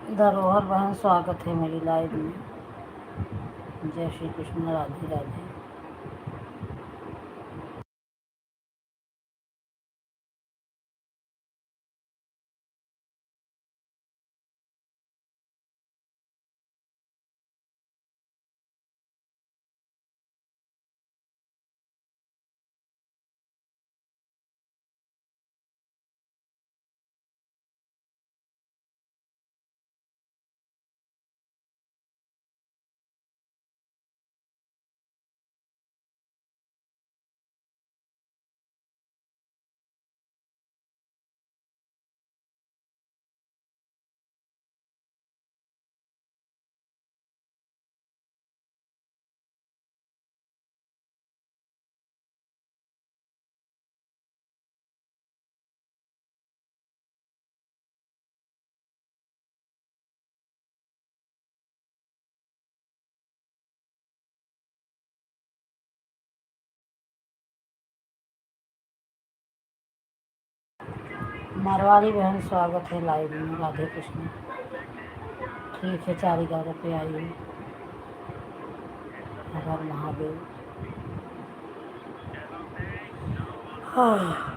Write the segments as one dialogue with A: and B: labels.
A: धरोहर बहन, स्वागत है मेरी लाइव में। जय श्री कृष्ण, राधे राधे। मारवाड़ी बहन, स्वागत है लाइव में। राधे कृष्ण। ठीक है, 411 पे आइए। हर हर महादेव। हाँ।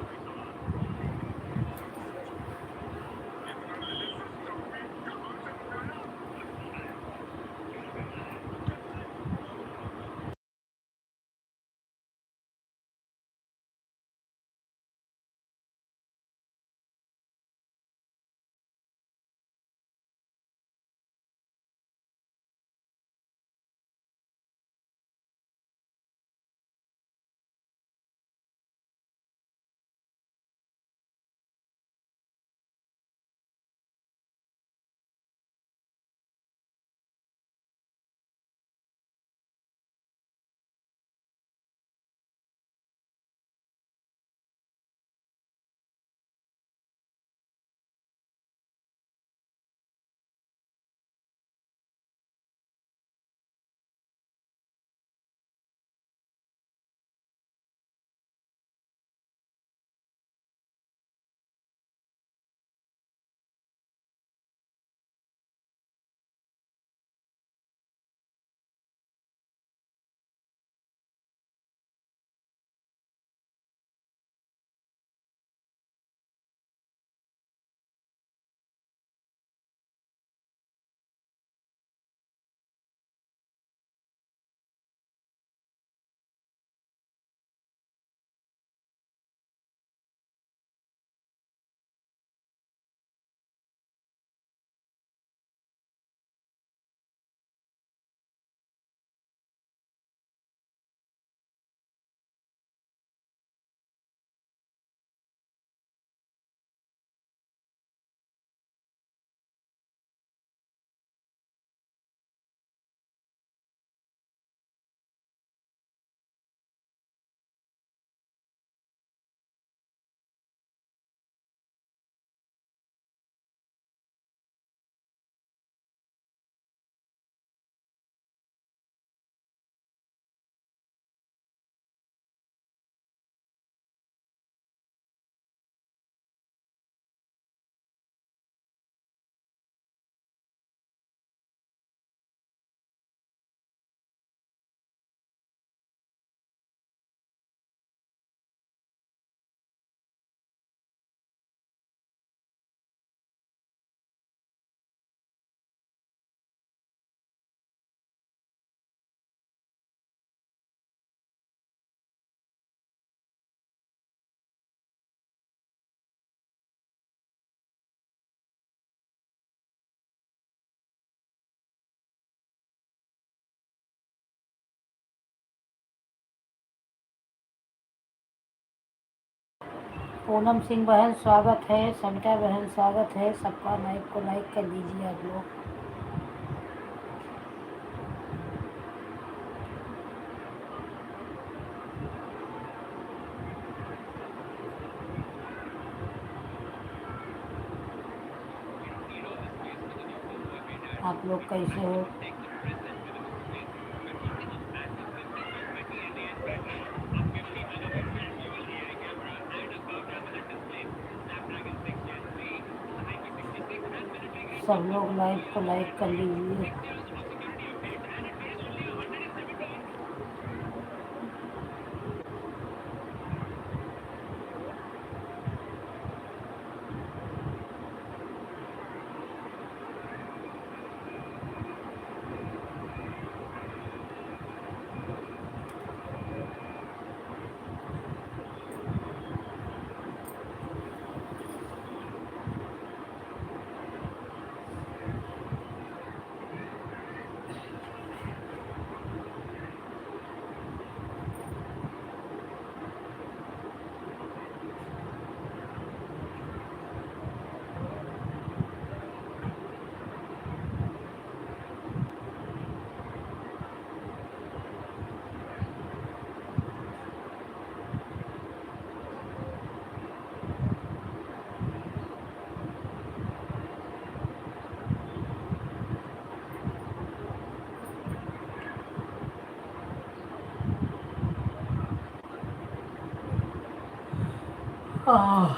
A: पूनम सिंह बहन, स्वागत है। सविता बहन, स्वागत है। सबका माइक को लाइक कर दीजिए आप लोग। आप लोग कैसे हो? सब लोग लाइव को लाइक कर लीजिए। आह,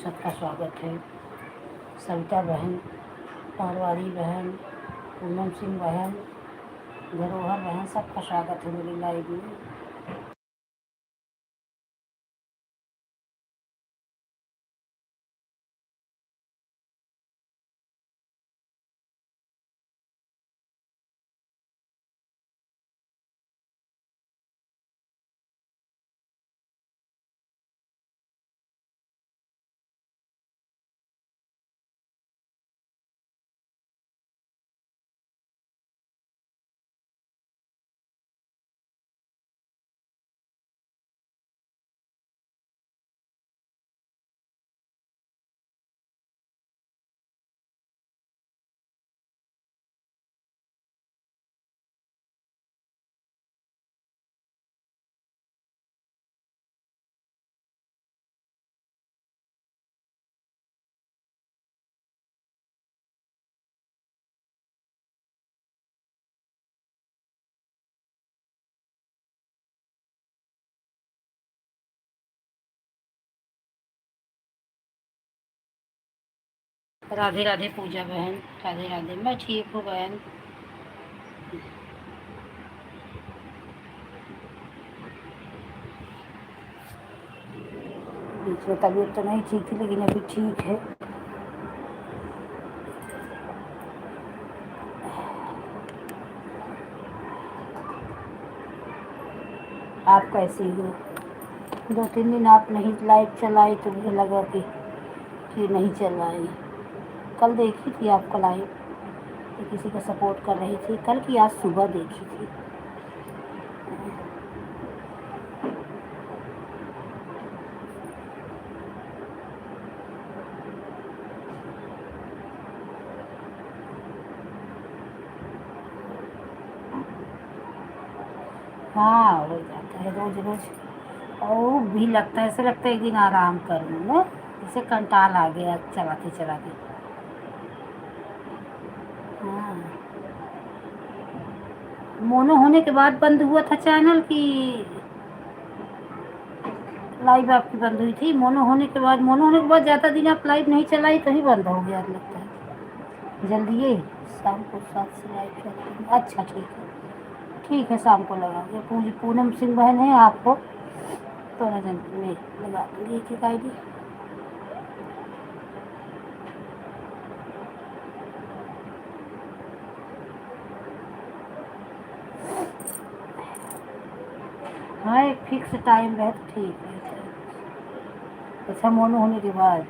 A: सबका स्वागत है। सविता बहन, पारवारी बहन, पूनम सिंह बहन, धरोहर बहन, सबका स्वागत है मेरी लाइव में। राधे राधे पूजा बहन, राधे राधे। मैं ठीक हूँ बहन। बीच में तबीयत तो नहीं ठीक थी, लेकिन अभी ठीक है। आप कैसी हो? 2-3 दिन आप नहीं लाइव चलाई तो मुझे लगा कि नहीं चलाई। कल देखी थी आपको लाइव, तो किसी का सपोर्ट कर रही थी कल की, आज सुबह देखी थी। हाँ हो जाता है रोज रोज। और भी लगता है, ऐसा लगता है एक दिन आराम कर लूँ ना, जैसे कंटाल आ गया चलाते चलाते। हाँ, मोनो होने के बाद बंद हुआ था चैनल की लाइव आपकी बंद हुई थी? मोनो होने के बाद, मोनो होने के बाद ज़्यादा दिन आप लाइव नहीं चलाई तभी बंद हो गया लगता है। जल्दी ही शाम को 7 से लाइव चलती है। अच्छा ठीक है शाम को लगाओगे। पूरी पूनम सिंह बहन है आपको तो रजन में लगा दूँगी एक एक ID। हाँ एक फिक्स टाइम है तो ठीक है। अच्छा मोनो होने के बाद।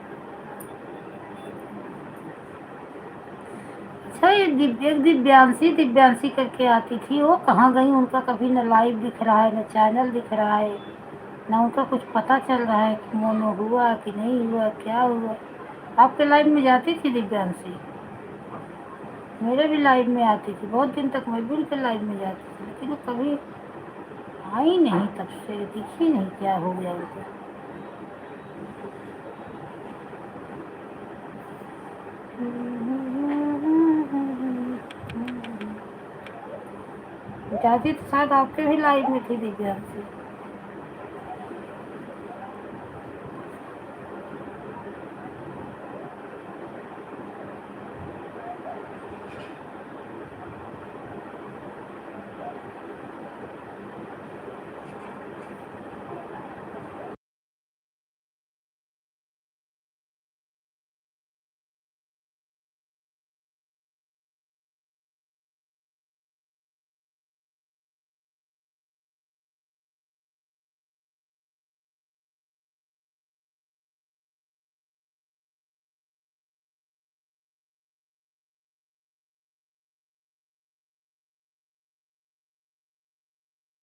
A: अच्छा ये एक दिव्यांशी करके आती थी, वो कहाँ गई? उनका कभी न लाइव दिख रहा है, न चैनल दिख रहा है, ना उनका कुछ पता चल रहा है कि मोनो हुआ कि नहीं हुआ, क्या हुआ। आपके लाइव में जाती थी दिव्यांशी? मेरे भी लाइव में आती थी, बहुत दिन तक मैं भी उनके लाइव में जाती थी, लेकिन वो कभी आई नहीं, तब से दिखी नहीं, क्या हो गया उनको। जाती तो शायद आपके भी लाइव में थी दिव्यांशी।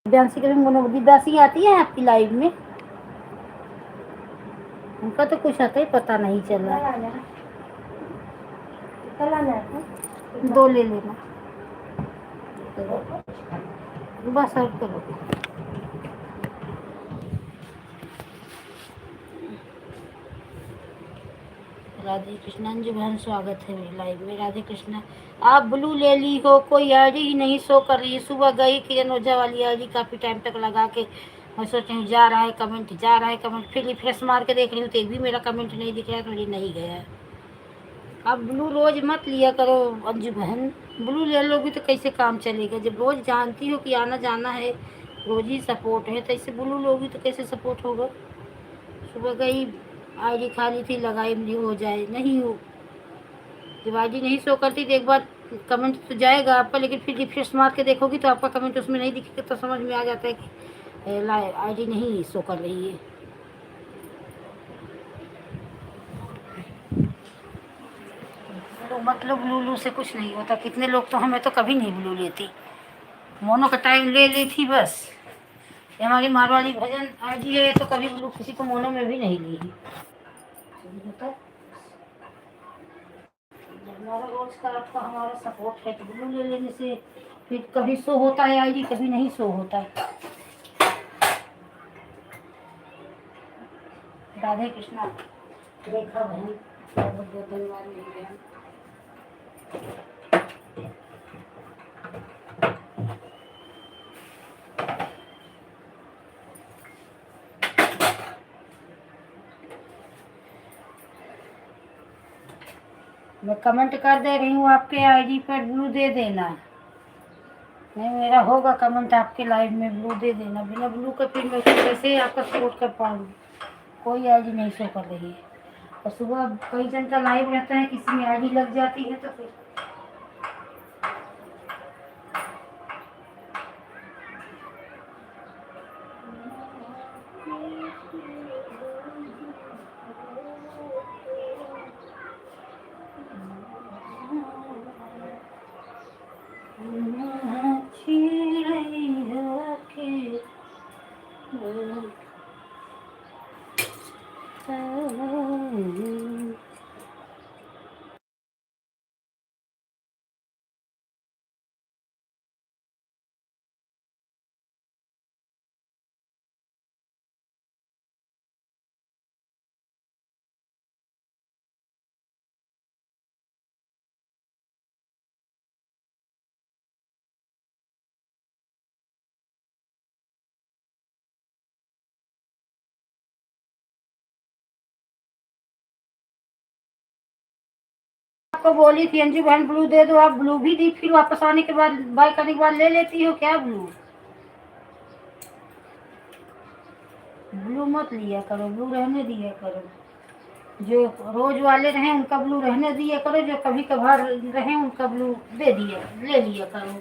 A: दिव्यांशी कभी मोनो, दिव्यांशी आती है आपकी लाइव में? उनका तो कुछ आता ही पता नहीं चल रहा है। दो ले लेना बस और करो। राधे कृष्णा जी बहन, स्वागत है मेरी लाइव में। राधे कृष्णा। आप ब्लू ले ली हो, कोई आईडी ही नहीं शो कर रही है। सुबह गई किरण ओझा वाली आईडी, काफ़ी टाइम तक लगा के मैं सोच रही हूँ जा रहा है कमेंट, जा रहा है कमेंट, फिर रिफ्रेश मार के देख रही हूँ तो एक भी मेरा कमेंट नहीं दिख रहा है, तो मुझे नहीं गया है। आप ब्लू रोज मत लिया करो अंजू बहन, ब्लू ले लोगी तो कैसे काम चलेगा? जब रोज जानती हो कि आना जाना है, रोज ही सपोर्ट है, तो ऐसे ब्लू लोगी तो कैसे सपोर्ट होगा? सुबह गई आईडी खाली थी, लगाई नहीं हो जाए, नहीं हो। जब आईडी नहीं शो करती तो एक बार कमेंट तो जाएगा आपका, लेकिन फिर रिफ्रेश मार के देखोगी तो आपका कमेंट उसमें नहीं दिखेगा, तो समझ में आ जाता है कि आईडी नहीं शो कर रही है। तो मतलब ब्लू से कुछ नहीं होता। कितने लोग तो, हमें तो कभी नहीं ब्लू लेती, मोनो का टाइम ले ली थी बस। ये हमारी मारवाड़ी भजन आईडी है तो कभी ब्लू किसी को मोनो में भी नहीं ली है। हमारा रोज का आपका हमारा सपोर्ट है, तो ब्लू ले लेने से फिर कभी शो होता है आईडी, कभी नहीं शो होता है। राधे कृष्णा। देखा बहन, बहुत बहुत धन्यवाद मेरी बहन। मैं कमेंट कर दे रही हूँ, आपके आईडी पर ब्लू दे देना। नहीं मेरा होगा कमेंट आपके लाइव में, ब्लू दे देना। बिना ब्लू का फिर मैं कैसे आपका सपोर्ट कर पाऊँगी? कोई आईडी नहीं शो कर रही है। और सुबह कई जन का लाइव रहता है, किसी में आईडी लग जाती है तो फिर आपको बोली थी अंजू बहन ब्लू दे दो, आप ब्लू भी दी, फिर वापस आने के बाद बाय करने के बाद ले लेती हो क्या ब्लू? ब्लू मत लिया करो, ब्लू रहने दिया करो। जो रोज वाले रहे उनका ब्लू रहने दिया करो, जो कभी कभार रहे उनका ब्लू दे दिया ले लिया करो।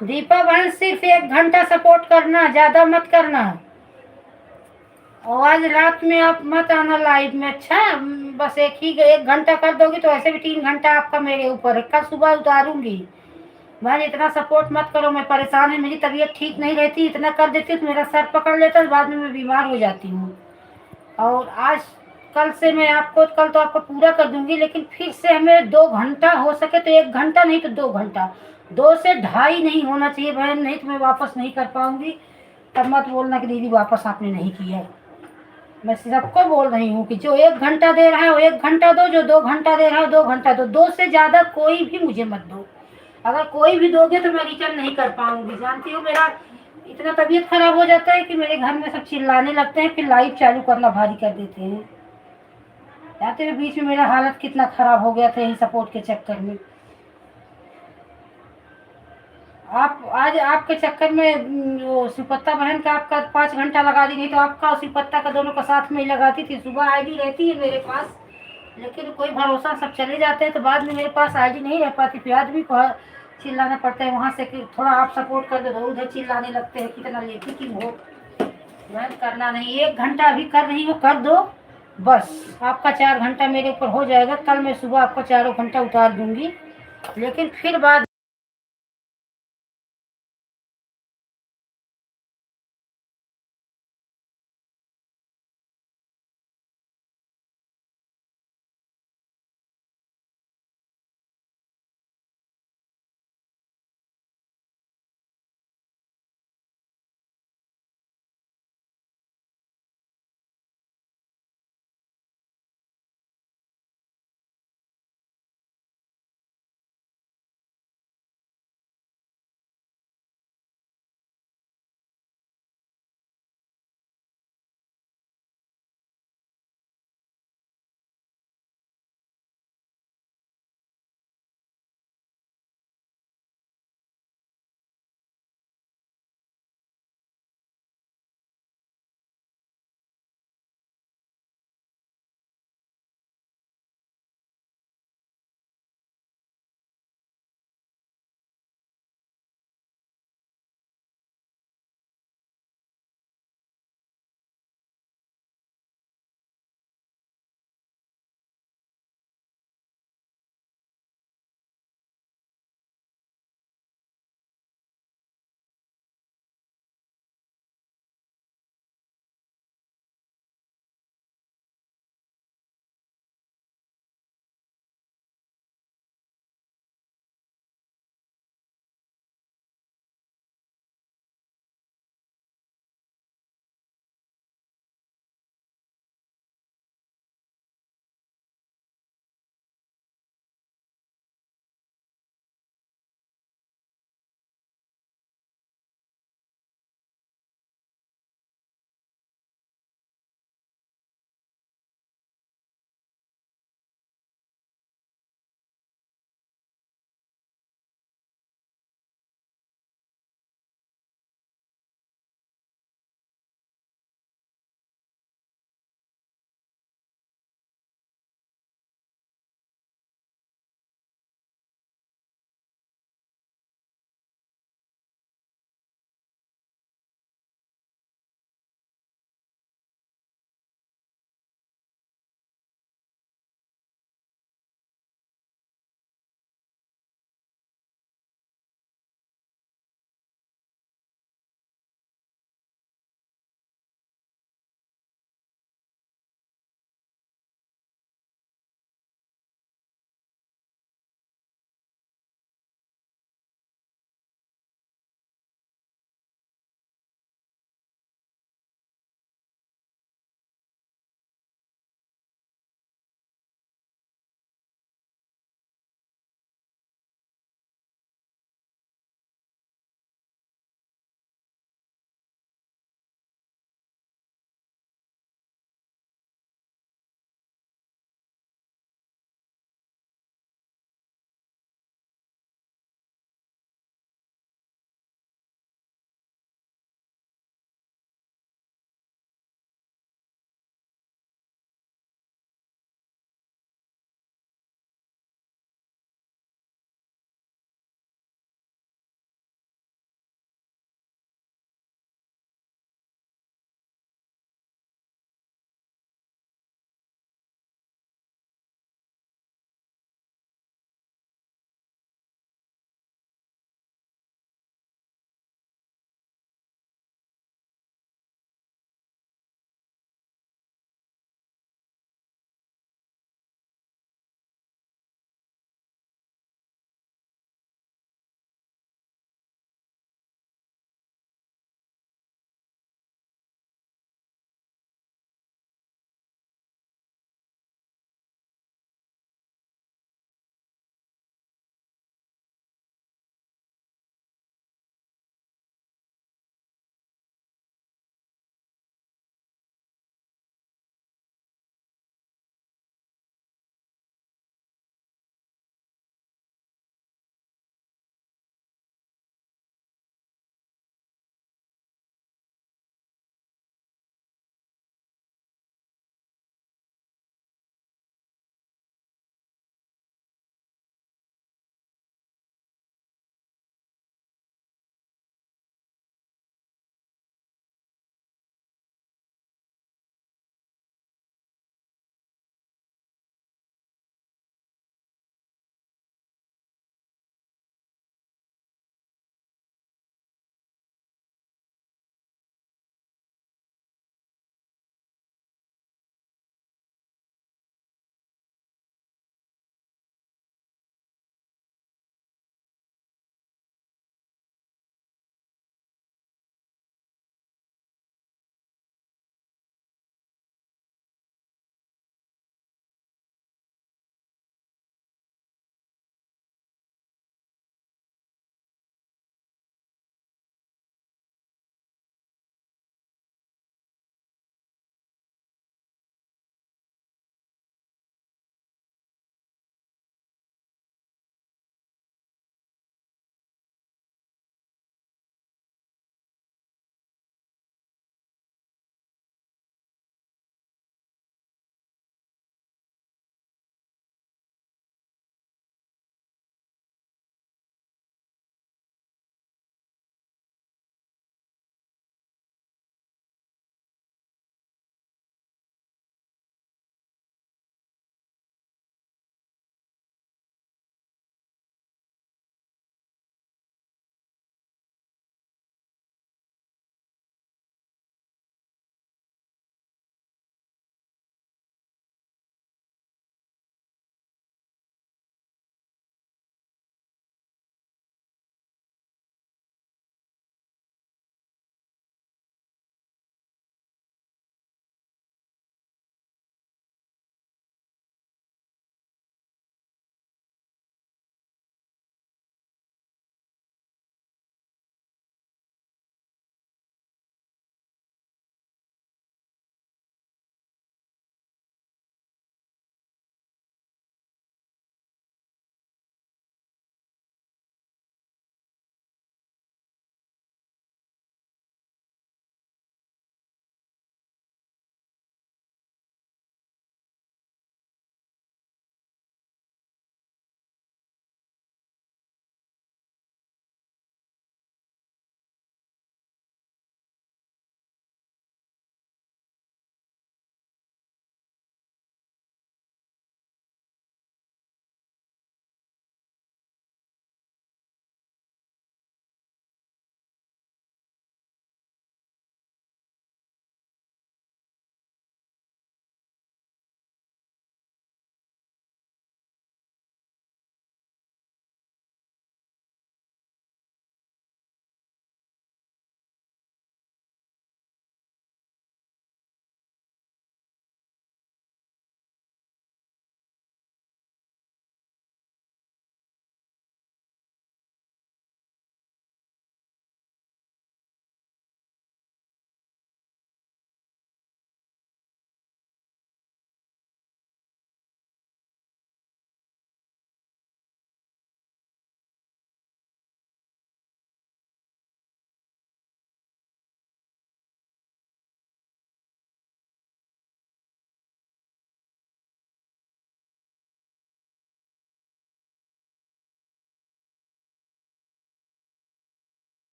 A: दीपा बहन सिर्फ 1 घंटा सपोर्ट करना, ज्यादा मत करना। और आज रात में आप मत आना लाइव में, अच्छा? बस 1 घंटा कर दोगी तो ऐसे भी 3 घंटा आपका मेरे ऊपर है, कल सुबह उतारूंगी। भाई इतना सपोर्ट मत करो, मैं परेशान है, मेरी तबीयत ठीक नहीं रहती, इतना कर देती तो मेरा सर पकड़ लेता, बाद में मैं बीमार हो जाती हूँ। और आज कल से मैं आपको, कल तो आपको पूरा कर दूंगी, लेकिन फिर से हमें 2 घंटा, हो सके तो 1 घंटा नहीं तो 2 घंटा, 2 से ढाई नहीं होना चाहिए बहन, नहीं तो मैं वापस नहीं कर पाऊंगी। तब मत बोलना कि दीदी वापस आपने नहीं किया। मैं सबको बोल रही हूँ कि जो 1 घंटा दे रहा है वो 1 घंटा दो, जो 2 घंटा दे रहा है 2 घंटा दो, 2 से ज्यादा कोई भी मुझे मत दो। अगर कोई भी दोगे तो मैं रिटर्न नहीं कर पाऊंगी। जानती हो मेरा इतना तबीयत खराब हो जाता है कि मेरे घर में सब चिल्लाने लगते हैं, फिर लाइव चालू करना भारी कर देते हैं। जानते हो बीच में मेरा हालत कितना खराब हो गया था यही सपोर्ट के चक्कर में। आप आज आपके चक्कर में वो सुपत्ता बहन का आपका 5 घंटा लगा दी, नहीं तो आपका और सुपत्ता का दोनों का साथ में ही लगाती थी। सुबह आईडी रहती है मेरे पास, लेकिन कोई भरोसा, सब चले जाते हैं तो बाद में मेरे पास आईडी नहीं रह पाती, फिर आदमी को चिल्लाना पड़ता है वहां से कि थोड़ा आप सपोर्ट कर दो, उधर चिल्लाने लगते हैं कितना लेखी की हो। मैं करना नहीं, 1 घंटा अभी कर रही हो कर दो, बस आपका 4 घंटा मेरे ऊपर हो जाएगा। कल मैं सुबह आपको 4 घंटा उतार दूंगी, लेकिन फिर बाद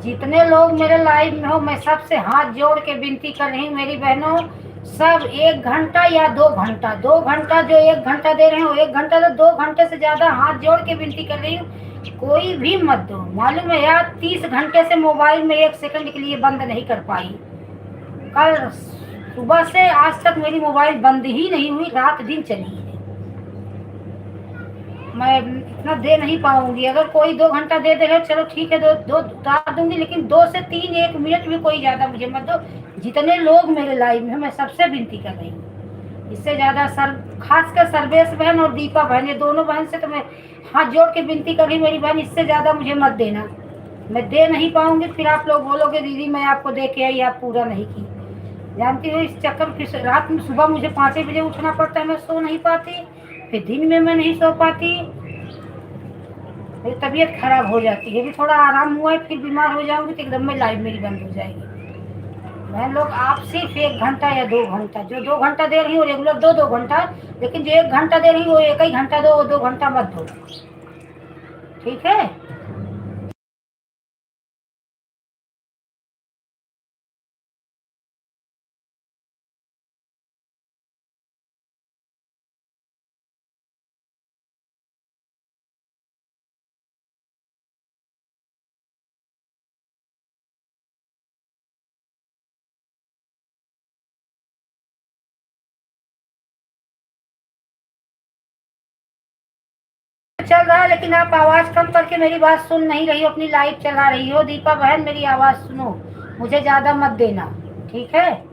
A: जितने लोग मेरे लाइव में हो, मैं सबसे हाथ जोड़ के विनती कर रही हूँ मेरी बहनों, सब 1 घंटा या 2 घंटा, 2 घंटा जो 1 घंटा दे रहे हो, 1 घंटा तो 2 घंटे से ज्यादा हाथ जोड़ के विनती कर रही हूँ, कोई भी मत दो। मालूम है यार, 30 घंटे से मोबाइल में 1 सेकंड के लिए बंद नहीं कर पाई। कल सुबह से आज तक मेरी मोबाइल बंद ही नहीं हुई, रात दिन चली है। मैं इतना दे नहीं पाऊंगी। अगर कोई 2 घंटा दे देगा चलो ठीक है, दो दो उतार दूंगी, लेकिन 2 से 3 1 मिनट भी कोई ज्यादा मुझे मत दो। जितने लोग मेरे लाइव में, मैं सबसे विनती कर रही हूँ, इससे ज्यादा सर, खासकर सर्वेश बहन और दीपा बहन, ये दोनों बहन से तो मैं हाथ जोड़ के विनती कर रही, मेरी बहन इससे ज्यादा मुझे मत देना। मैं दे नहीं पाऊंगी, फिर आप लोग बोलोगे दीदी मैं आपको दे के आई, आप पूरा नहीं की। जानती हो इस चक्कर में रात में सुबह मुझे 5 बजे उठना पड़ता है, मैं सो नहीं पाती, फिर दिन में मैं नहीं सो पाती, मेरी तबीयत खराब हो जाती है। अभी थोड़ा आराम हुआ है, फिर बीमार हो जाऊंगी तो एकदम में लाइव मेरी बंद हो जाएगी। बहन लोग आप सिर्फ 1 घंटा या 2 घंटा, जो 2 घंटा दे रही हो रेगुलर दो 2 घंटा, लेकिन जो 1 घंटा दे रही हो 1 ही घंटा दो, 2 घंटा मत दो, ठीक है। चल रहा है, लेकिन आप आवाज कम करके मेरी बात सुन नहीं रही हो, अपनी लाइव चला रही हो। दीपा बहन मेरी आवाज सुनो, मुझे ज्यादा मत देना, ठीक है।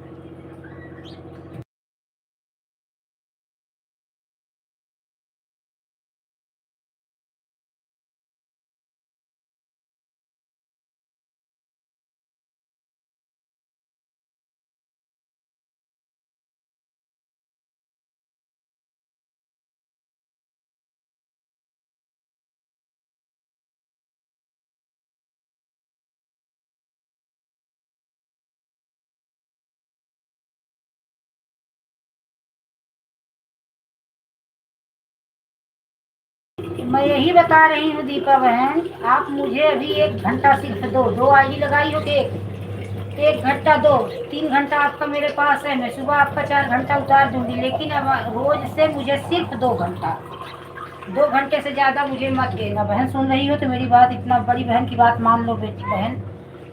A: मैं यही बता रही हूँ दीपा बहन, आप मुझे अभी 1 घंटा सिर्फ दो, 2 आईडी लगाई हो, 1 घंटा दो, 3 घंटा आपका मेरे पास है, मैं सुबह आपका 4 घंटा उतार दूंगी, लेकिन अब रोज से मुझे सिर्फ 2 घंटा, 2 घंटे से ज्यादा मुझे मत देना। बहन सुन रही हो तो मेरी बात, इतना बड़ी बहन की बात मान लो बेटी बहन,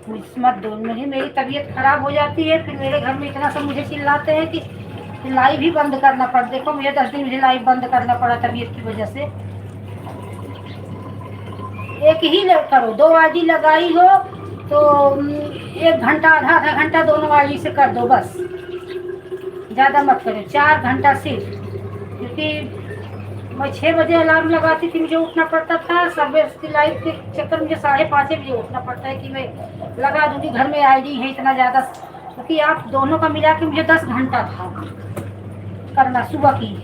A: मुझे मत दो। मेरी तबीयत खराब हो जाती है, फिर मेरे घर में इतना सब मुझे चिल्लाते हैं कि लाइव ही बंद करना पड़ा। देखो मुझे 10 दिन मुझे लाइव बंद करना पड़ा तबीयत की वजह से। एक ही करो, 2 आईडी लगाई हो तो 1 घंटा, आधा आधा घंटा दोनों आईडी से कर दो बस, ज्यादा मत करो। 4 घंटा सिर्फ, क्योंकि मैं 6 बजे अलार्म लगाती थी, मुझे उठना पड़ता था। सर्विस की लाइफ के चक्कर मुझे 5:30 बजे उठना पड़ता है कि मैं लगा दूंगी, घर में आईडी है इतना ज्यादा, क्योंकि आप दोनों का मिला के मुझे 10 घंटा था करना सुबह की।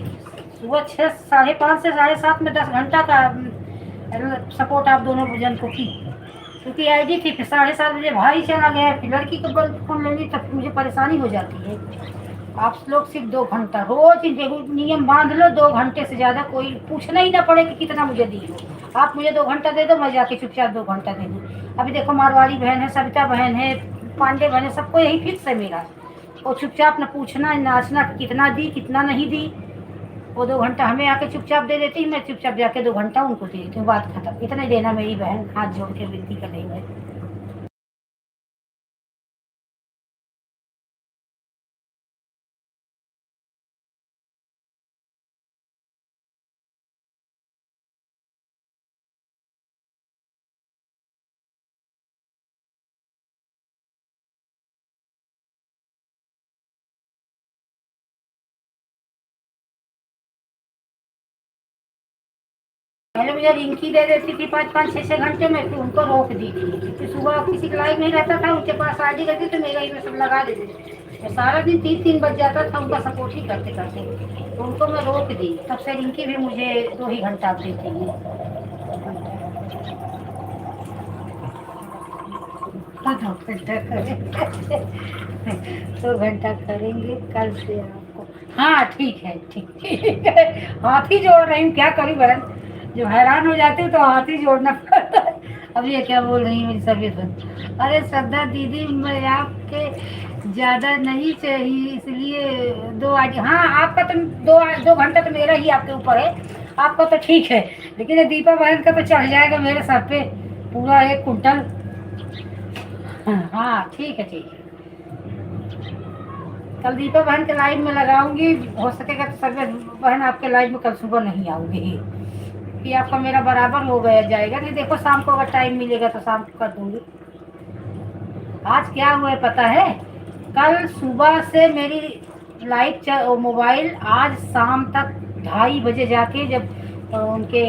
A: सुबह 6, 5:30 से 7:30 में 10 घंटा का सपोर्ट आप दोनों भजन को की, क्योंकि आईडी थी। फिर 7:30 बजे भाई चला गया, फिर लड़की को फोन ले ली, तब मुझे परेशानी हो जाती है। आप लोग सिर्फ 2 घंटा रोज नियम बांध लो, 2 घंटे से ज्यादा कोई पूछना ही ना पड़े कि कितना मुझे दी हो। आप मुझे 2 घंटा दे दो, मैं जाके चुपचाप 2 घंटा दे दूँ। अभी देखो मारवाड़ी बहन है, सविता बहन है, पांडे बहन है, सबको यही फिक्स है मेरा। और चुपचाप न पूछना नाचना कितना दी कितना नहीं दी, वो 2 घंटा हमें आके चुपचाप दे देती है, मैं चुपचाप जाके 2 घंटा उनको दे देती हूँ, बात खत्म। इतना ही देना मेरी बहन, हाथ जोड़ के विनती कर रही है। पहले मुझे रिंकी दे देती थी 5-5 6-6 घंटे में, फिर उनको रोक दी थी, क्योंकि सुबह किसी का लाइव नहीं रहता था, उनके पास आईडी रहती तो मेरा ही में सब लगा देते थे, तो सारा दिन 3-3 बज जाता था उनका सपोर्ट ही करते करते, तो उनको मैं रोक दी। तब से रिंकी भी मुझे 2 ही घंटा देती है। 2 घंटा करेंगे, 2 घंटा करेंगे कल से आपको। हाँ ठीक है, ठीक है। हाथ ही जोड़ रही हूँ, क्या करूँ बहन, जो हैरान हो जाती हूँ तो हाथ ही जोड़ना पड़ता है। अब ये क्या बोल रही है मेरी तबीयत बंद? अरे श्रद्धा दीदी, मैं आपके ज्यादा नहीं चाहिए इसलिए दो आज, हाँ आपका तो 2 घंटा तो मेरा ही आपके ऊपर है, आपका तो ठीक है। लेकिन ये दीपा बहन का तो चढ़ जाएगा मेरे सर पे पूरा 1 कुंटल। हाँ ठीक है ठीक है। कल दीपा बहन के लाइव में लगाऊंगी, हो सकेगा तो सर्वे बहन आपके लाइव में कल सुबह नहीं आऊंगी, कि आपका मेरा बराबर हो गया जाएगा। नहीं देखो शाम को अगर टाइम मिलेगा तो शाम को कर दूंगी। आज क्या हुआ है पता है? कल सुबह से मेरी लाइट मोबाइल आज शाम तक 2:30 बजे जाके जब उनके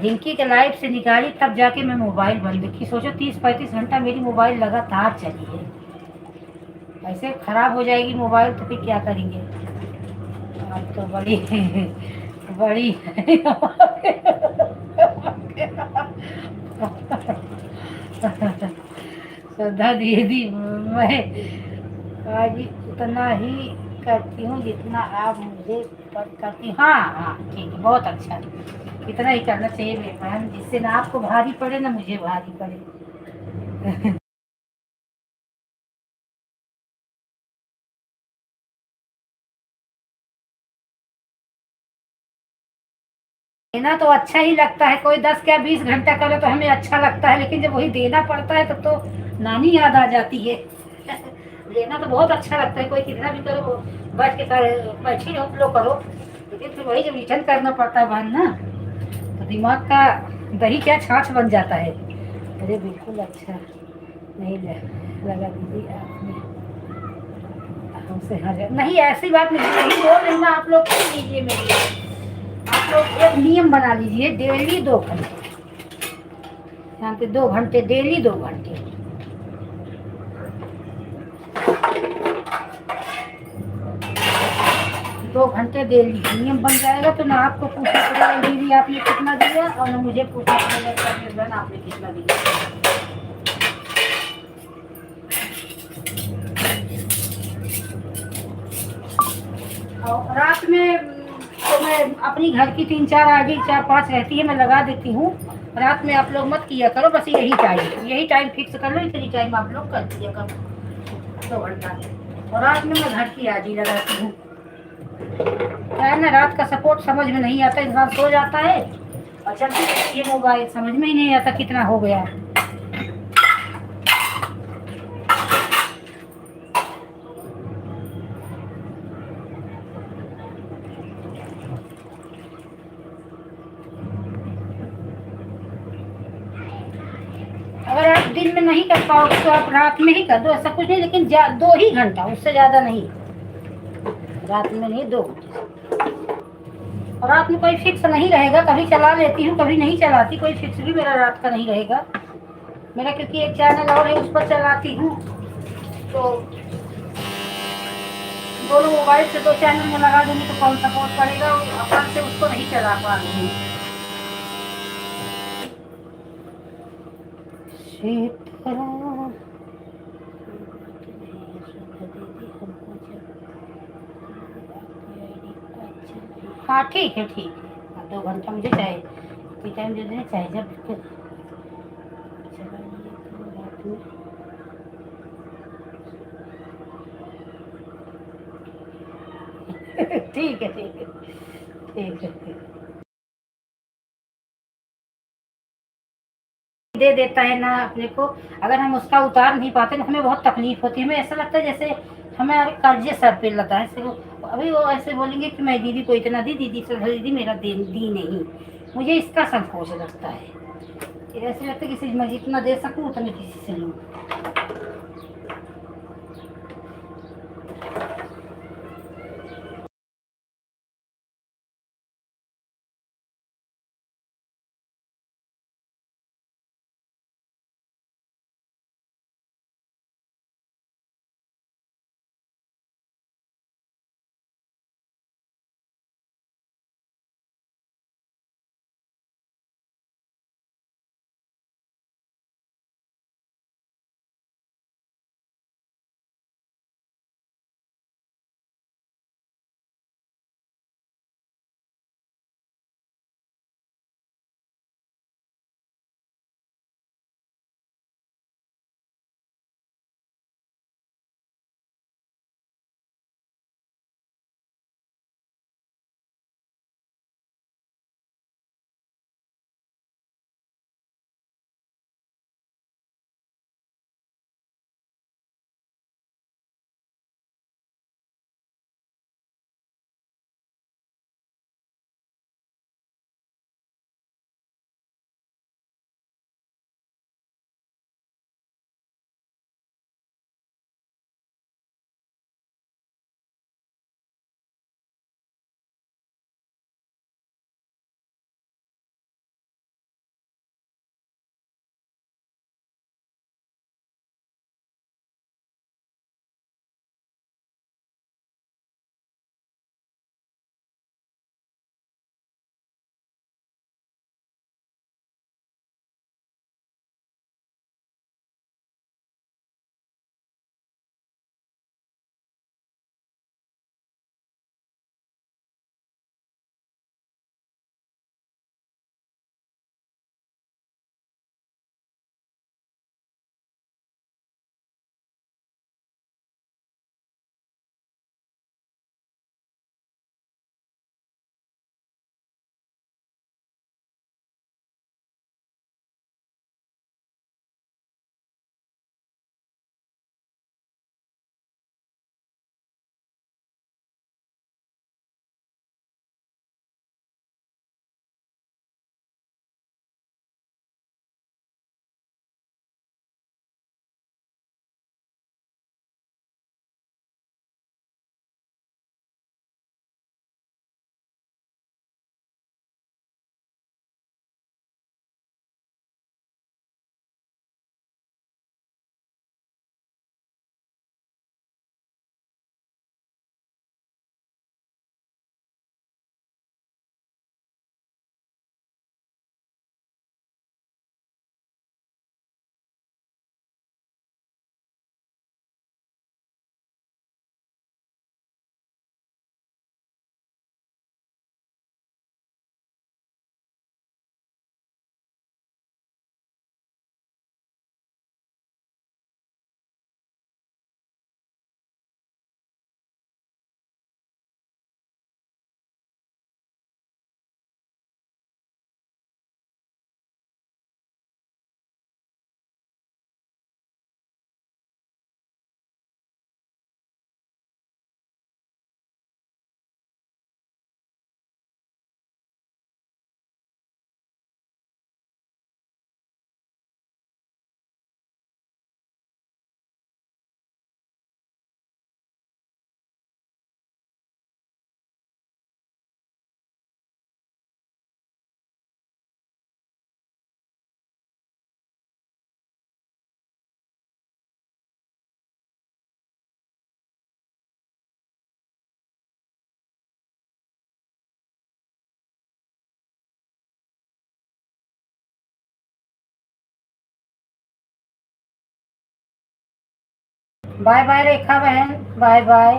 A: रिंकी के लाइफ से निकाली तब जाके मैं मोबाइल बंद देखी। सोचो 30-35 घंटा मेरी मोबाइल लगातार चली है। ऐसे खराब हो जाएगी मोबाइल तो फिर क्या करेंगे? अब तो बड़ी बड़ी श्रद्धा दीदी, मैं आज उतना ही करती हूँ जितना आप मुझे पर करती। हाँ हाँ ठीक है, बहुत अच्छा। इतना ही करना चाहिए मेरी बहन, जिससे ना आपको भारी पड़े ना मुझे भारी पड़े। देना तो अच्छा ही लगता है, कोई 10 या 20 घंटा करे तो हमें अच्छा लगता है, लेकिन जब वही देना पड़ता है तब तो नानी याद आ जाती है। लेना तो बहुत अच्छा लगता है, कोई कितना भी करो, बैठ के बैठी रहो लो करो, लेकिन फिर वही जब रिटर्न करना पड़ता है बहन ना, तो दिमाग का दही क्या छाछ बन जाता है। अरे बिल्कुल अच्छा नहीं लगा दीदी आपने हमसे हर नहीं, ऐसी बात नहीं, नहीं बोल रही ना, आप लोग सुन लीजिए मेरी। आप लोग एक नियम बना लीजिए, डेली 2 घंटे, यहाँ पे 2 घंटे डेली, 2 घंटे। 2 घंटे डेली नियम बन जाएगा तो ना आपको पूछना पड़ेगा दीदी आपने कितना दिया, और ना मुझे पूछना पड़ेगा आपने कितना दिया। और रात में तो मैं अपनी घर की 3-4 आईडी 4-5 रहती है, मैं लगा देती हूँ। रात में आप लोग मत किया करो, बस यही टाइम फिक्स कर लो, इतनी टाइम आप लोग कर दिया करो, 2 घंटा। और रात में मैं घर की आईडी लगाती हूँ। क्या है ना, रात का सपोर्ट समझ में नहीं आता, इंसान सो जाता है और चलती रहती है मोबाइल, समझ में ही नहीं आता कितना हो गया। अगर आप दिन में नहीं कर पाओगे तो आप रात में ही कर दो, ऐसा कुछ नहीं, लेकिन 2 ही घंटा, उससे ज्यादा नहीं। रात में नहीं, 2 घंटे। और रात में कोई फिक्स नहीं रहेगा, कभी चला लेती हूँ कभी नहीं चलाती, कोई फिक्स भी मेरा रात का नहीं रहेगा। मेरा क्योंकि एक चैनल और है उस पर चलाती हूँ, तो दोनों मोबाइल से 2 चैनल में लगा दूंगी तो कौन सपोर्ट करेगा, अपन से उसको नहीं चला पा रही हूँ। सीताराम हाँ ठीक है ठीक है। हाँ 2 घंटा मुझे चाहे टाइम दे देना, चाहे जब चलाइए तो रात में। ठीक है ठीक है ठीक है ठीक। दे देता है ना अपने को, अगर हम उसका उतार नहीं पाते ना हमें बहुत तकलीफ होती है, हमें ऐसा लगता है जैसे हमें कर्जे सर पे लगा है। अभी वो ऐसे बोलेंगे कि मैं दीदी को इतना दी, दीदी से दीदी मेरा दी नहीं, मुझे इसका संकोच लगता है। ऐसे लगता है किसी मैं जितना दे सकूँ उतने किसी से लूँ। बाय बाय रेखा बहन, बाय बाय।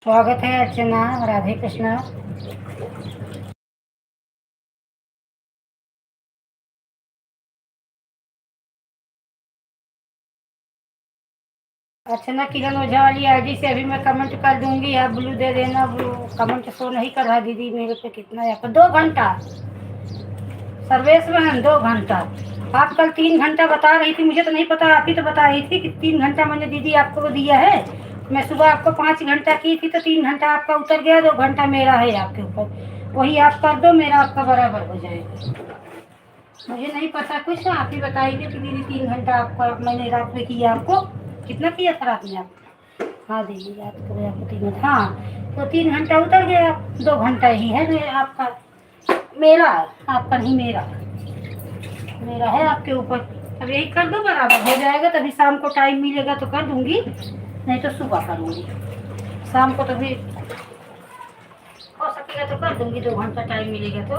A: स्वागत है अर्चना। राधे कृष्णा। अर्चना किरण ओझा वाली आईडी से अभी मैं कमेंट कर दूंगी, आप ब्लू दे देना। ब्लू कमेंट शो नहीं कर रहा दीदी मेरे पे। कितना है आपका? 2 घंटा। सर्वेश बहन 2 घंटा। आप कल 3 घंटा बता रही थी, मुझे तो नहीं पता, आप ही तो बता रही थी कि 3 घंटा मैंने दीदी आपको दिया है। मैं सुबह आपको 5 घंटा की थी तो 3 घंटा आपका उतर गया, 2 घंटा मेरा है आपके ऊपर। वही आप कर दो, मेरा आपका बराबर हो जाएगा। मुझे नहीं पता कुछ, आप ही बताइए कि दीदी 3 घंटा आपका मैंने रात में किया आपको। कितना किया था रात में आप? हाँ दीदी याद करो, आपको 3 घंटा, हाँ तो 3 घंटा उतर गया। 2 घंटा ही है आपका। मेरा, आपका नहीं मेरा। मेरा है आपके ऊपर। अब यही कर दो, बराबर हो जाएगा। तभी शाम को टाइम मिलेगा तो कर दूंगी, नहीं तो सुबह करूंगी। शाम को तभी हो सकेगा तो कर दूंगी, 2 घंटा टाइम मिलेगा तो।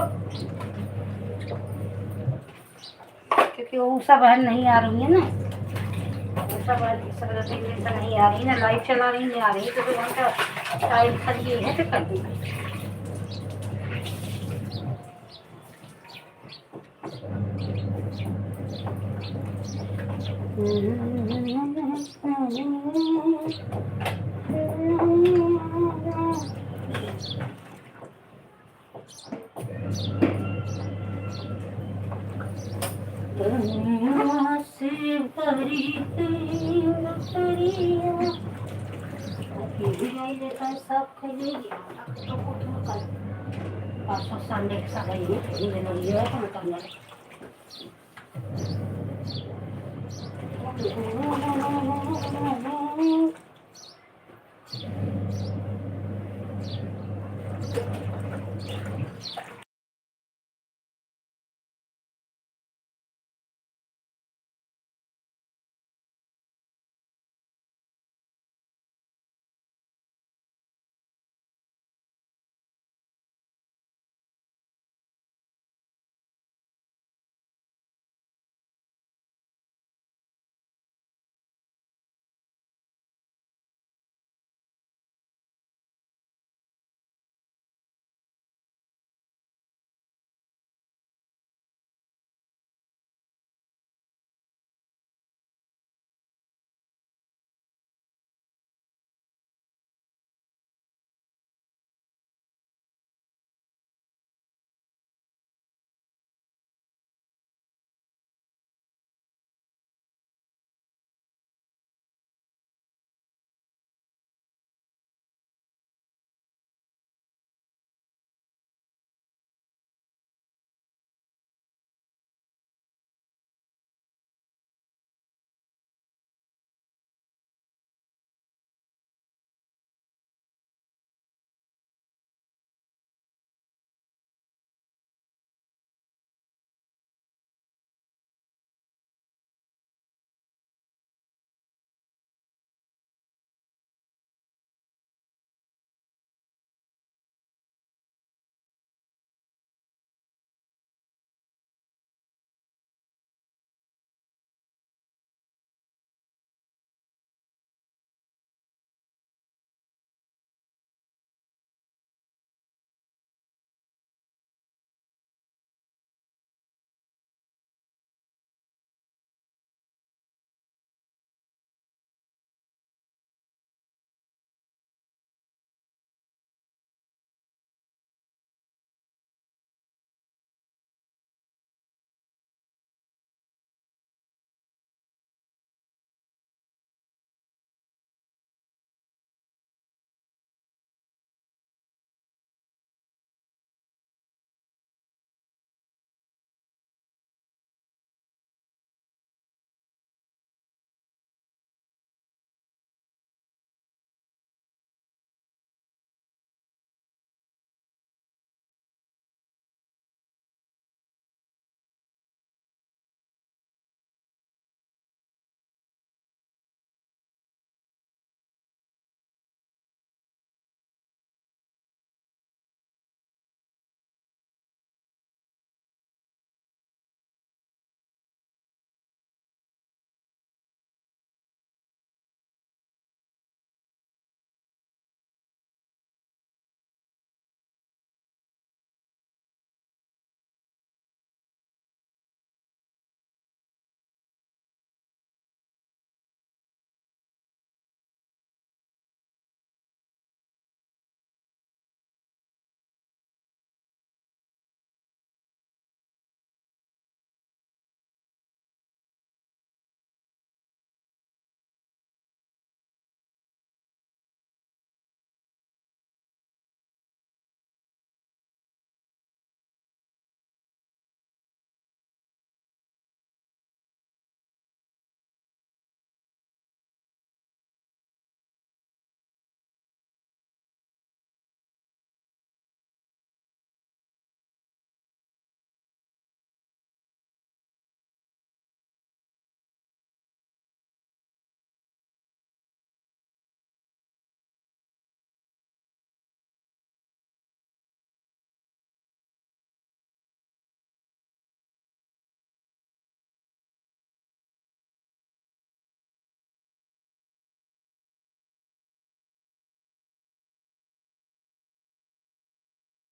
A: क्योंकि वो उषा बहन नहीं आ रही है ना, उषा बहन सरस्वती में से नहीं आ रही ना, लाइव चला रही नहीं आ रही, तो 2 घंटा टाइम खाली ये है तो कर दूंगी। से भरी सब परसों संडे के सब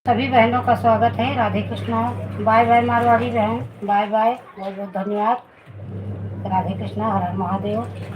A: सभी बहनों का स्वागत है। राधे कृष्णा। बाय बाय मारवाड़ी बहन, बाय बाय, बहुत बहुत धन्यवाद। राधे कृष्णा, हर हर महादेव।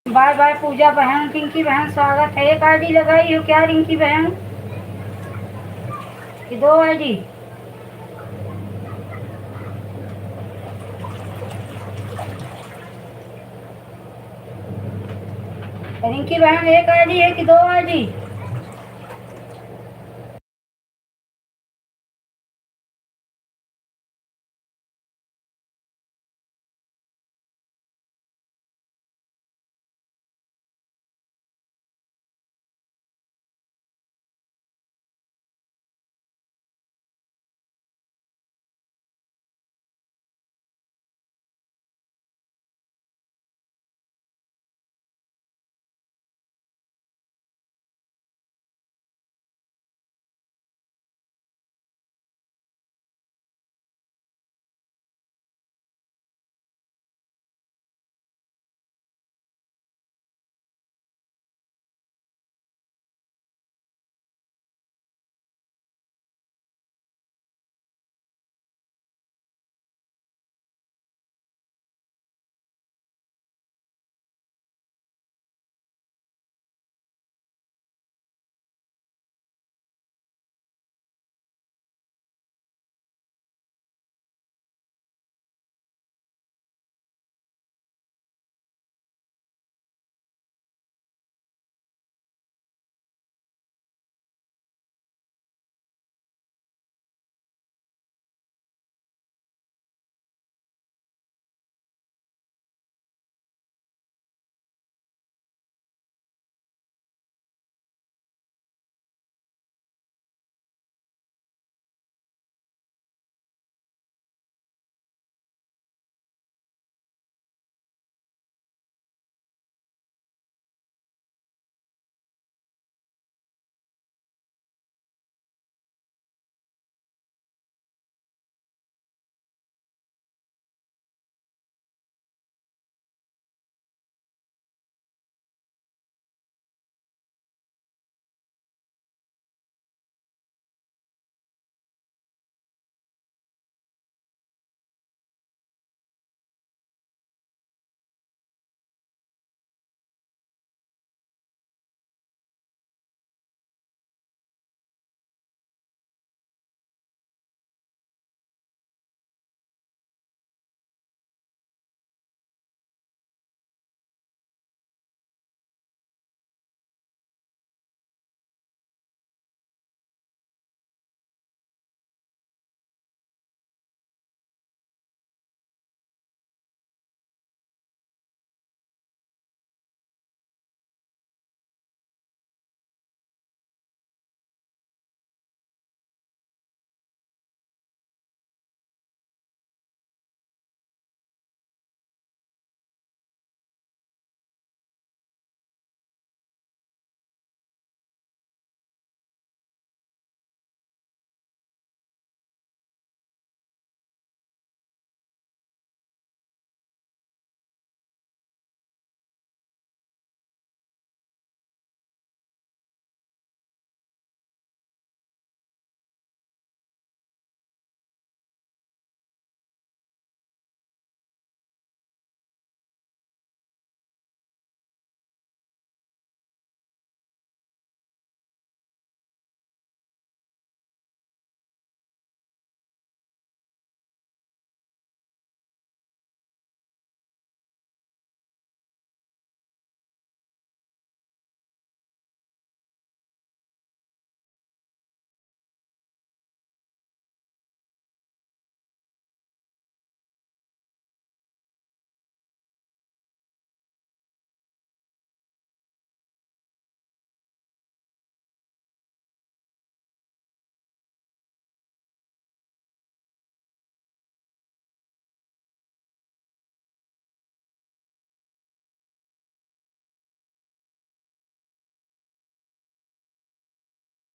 A: बाय बाय पूजा बहन, रिंकी बहन, स्वागत है। एक आईडी लगाई हो क्या रिंकी बहन, कि दो आईडी? रिंकी बहन एक आईडी है कि दो आईडी?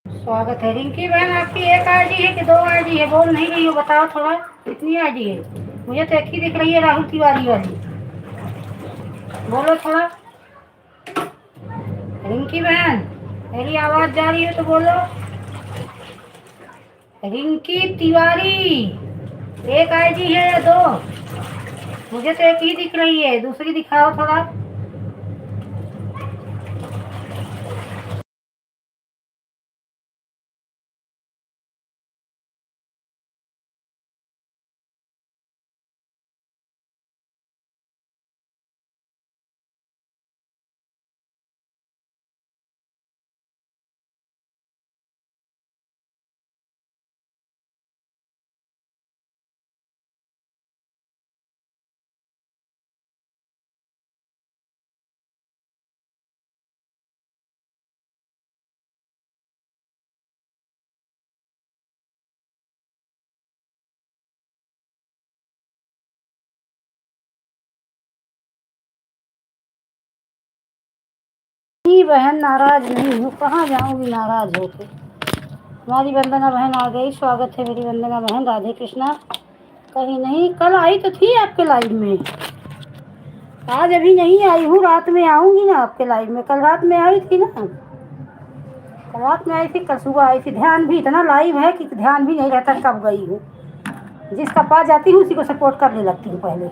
A: स्वागत है। रिंकी बहन आपकी एक आईडी है कि दो आईडी है? बोल नहीं रही हो, बताओ थोड़ा। कितनी आईडी है? मुझे तो एक ही दिख रही है, राहुल तिवारी वाली। बोलो थोड़ा। रिंकी बहन मेरी आवाज जा रही है तो बोलो। रिंकी तिवारी एक आईडी है या दो? मुझे तो एक ही दिख रही है, दूसरी दिखाओ थोड़ा। नहीं बहन, नाराज नहीं हूँ, कहाँ जाऊँगी नाराज होके। हमारी वंदना बहन आ गई, स्वागत है मेरी वंदना बहन, राधे कृष्णा। कहीं नहीं, कल आई तो थी आपके लाइव में, आज अभी नहीं आई हूँ, रात में आऊंगी ना आपके लाइव में। कल रात में आई थी ना, कल रात में आई थी, कल सुबह आई थी। ध्यान भी इतना लाइव है कि ध्यान भी नहीं रहता कब गई हूँ। जिसका पास जाती हूँ उसी को सपोर्ट करने लगती हूँ पहले।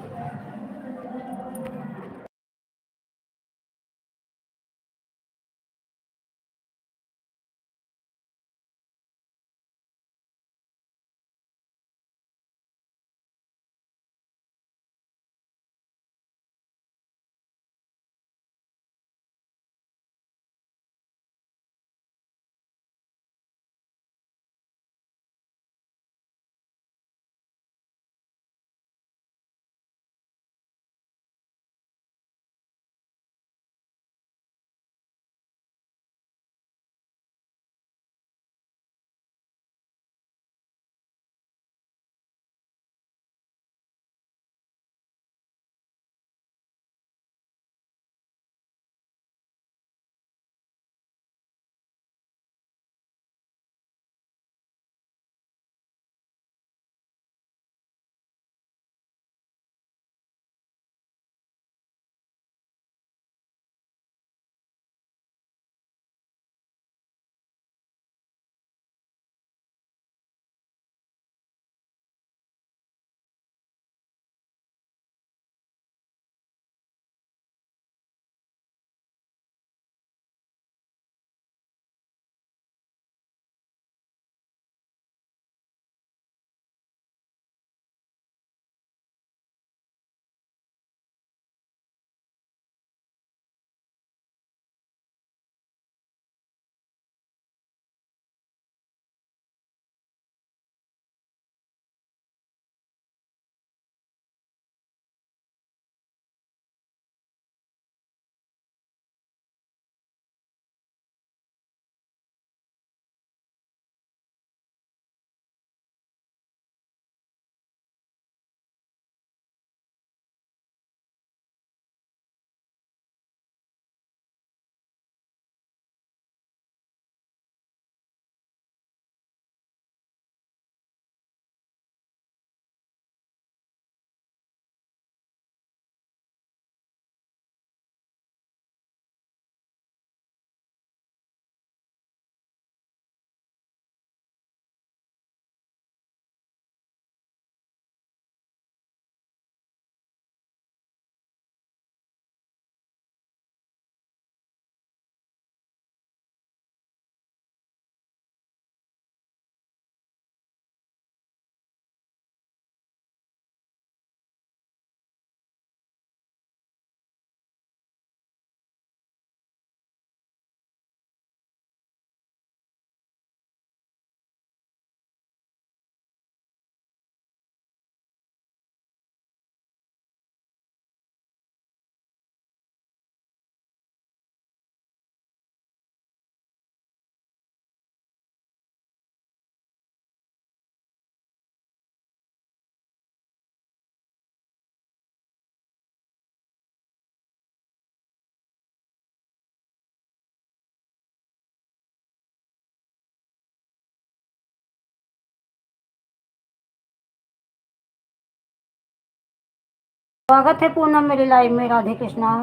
A: स्वागत है पूनम मेरे लाइव में, राधे कृष्णा।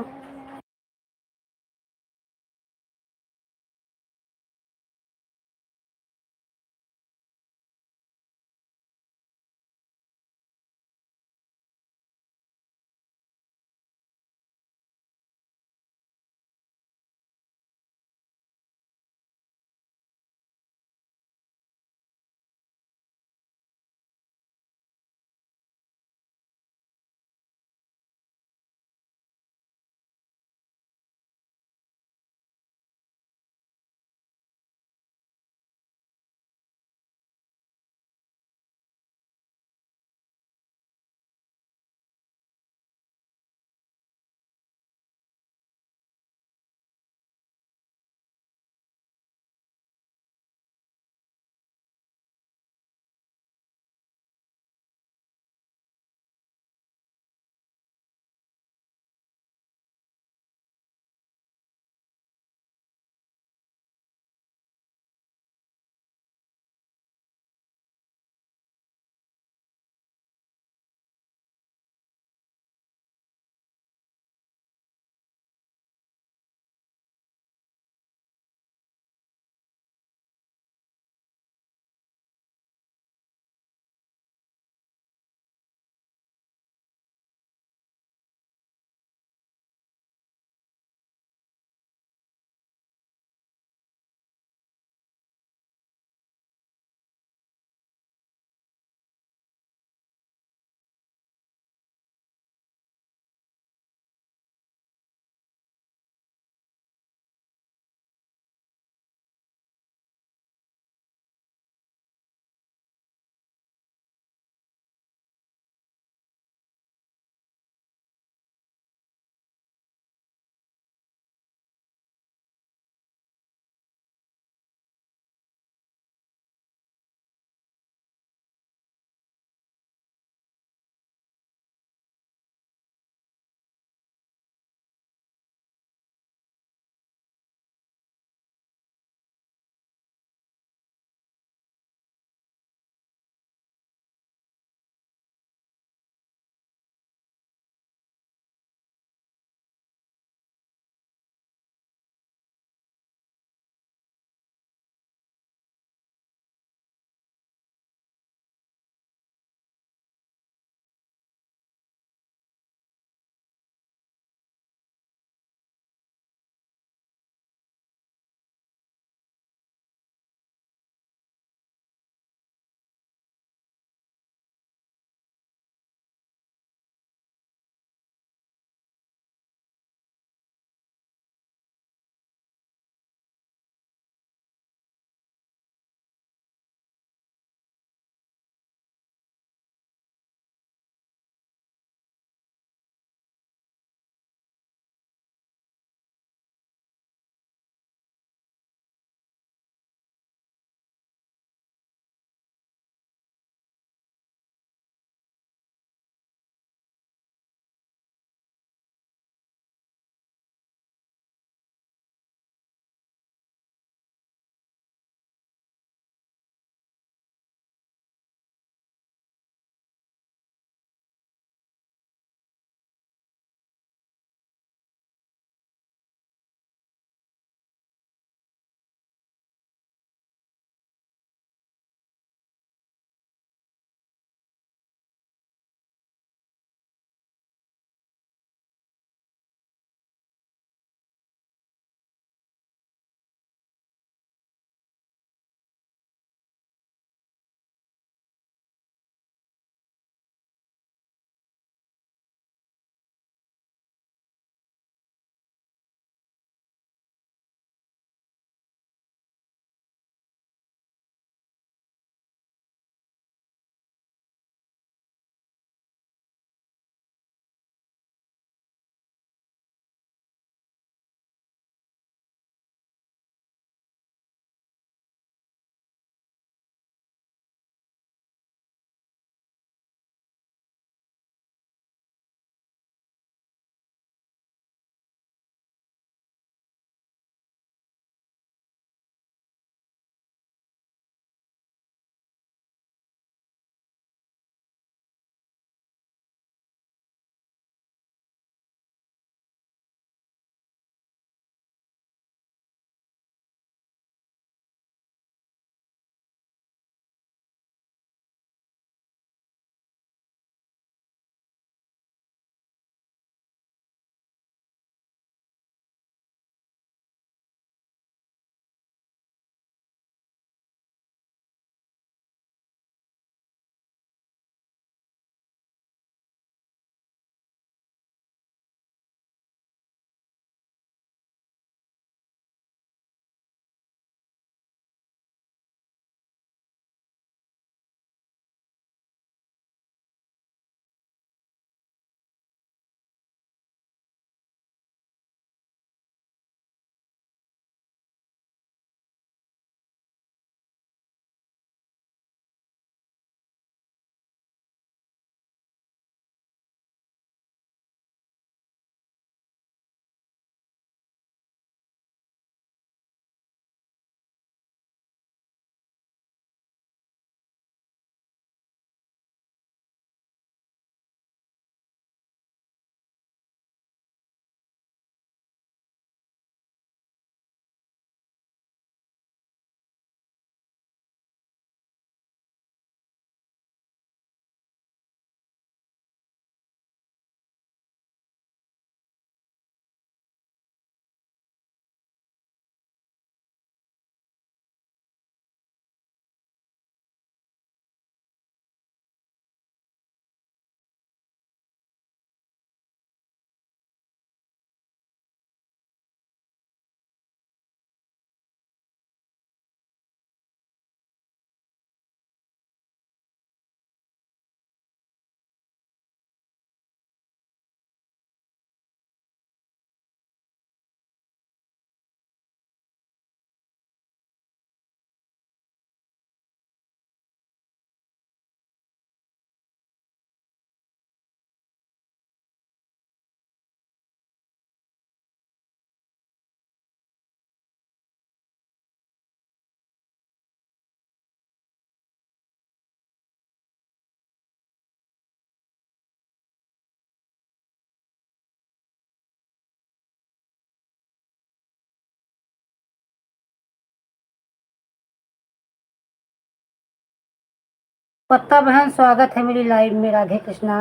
A: पत्ता बहन, स्वागत है मेरी लाइव में। राधे कृष्णा।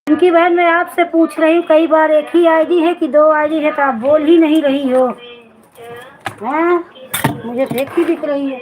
A: उनकी बहन, मैं आपसे पूछ रही हूँ, कई बार एक ही आईडी है कि दो आईडी है, तो आप बोल ही नहीं रही हो। हाँ, मुझे तो एक ही दिख रही है।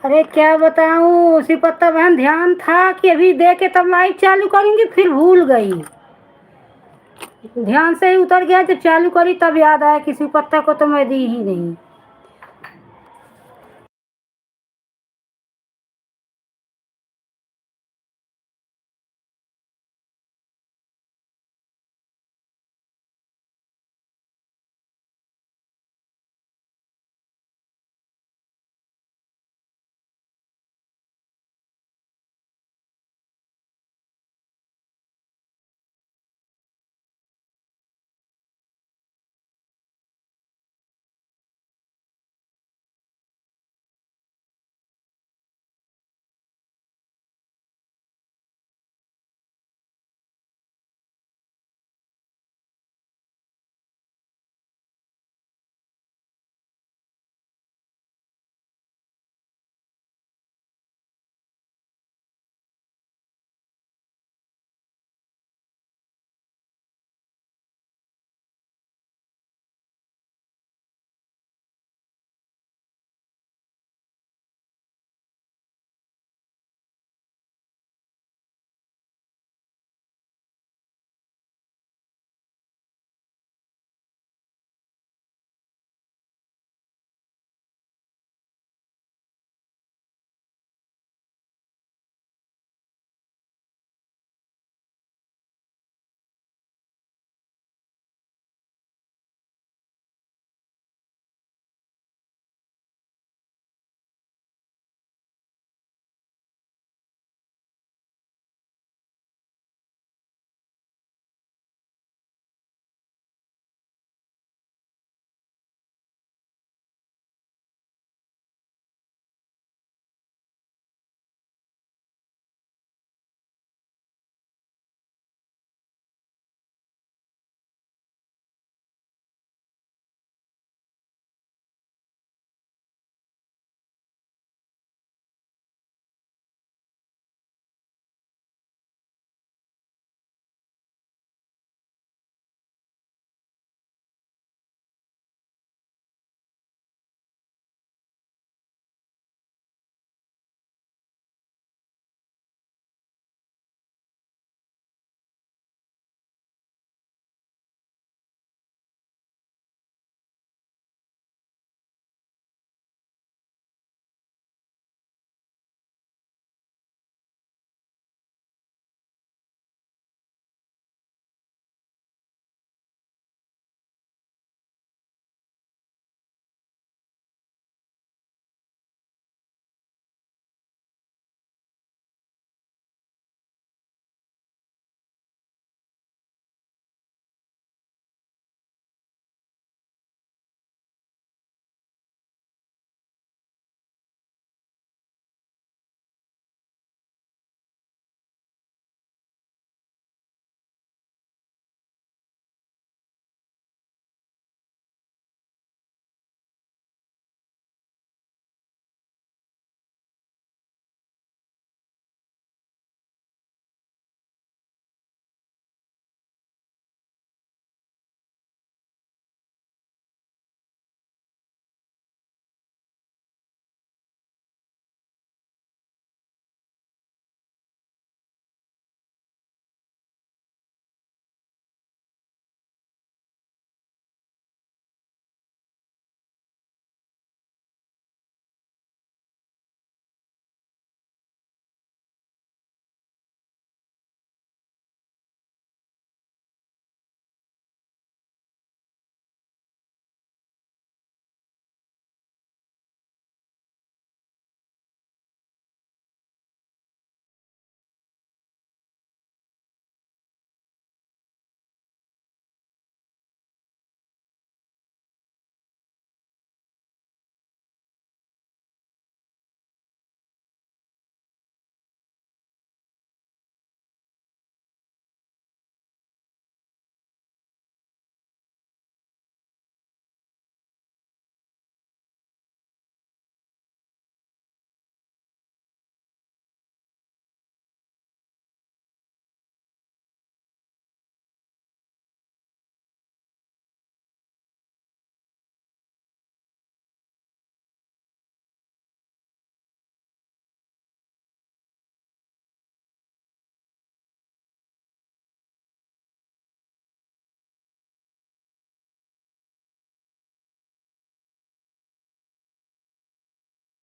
A: अरे क्या बताऊँ सिपत्ता बहन, ध्यान था कि अभी दे के तब लाइट चालू करूँगी, फिर भूल गई। ध्यान से ही उतर गया, जब चालू करी तब याद आया कि सिपत्ता को तो मैं दी ही नहीं।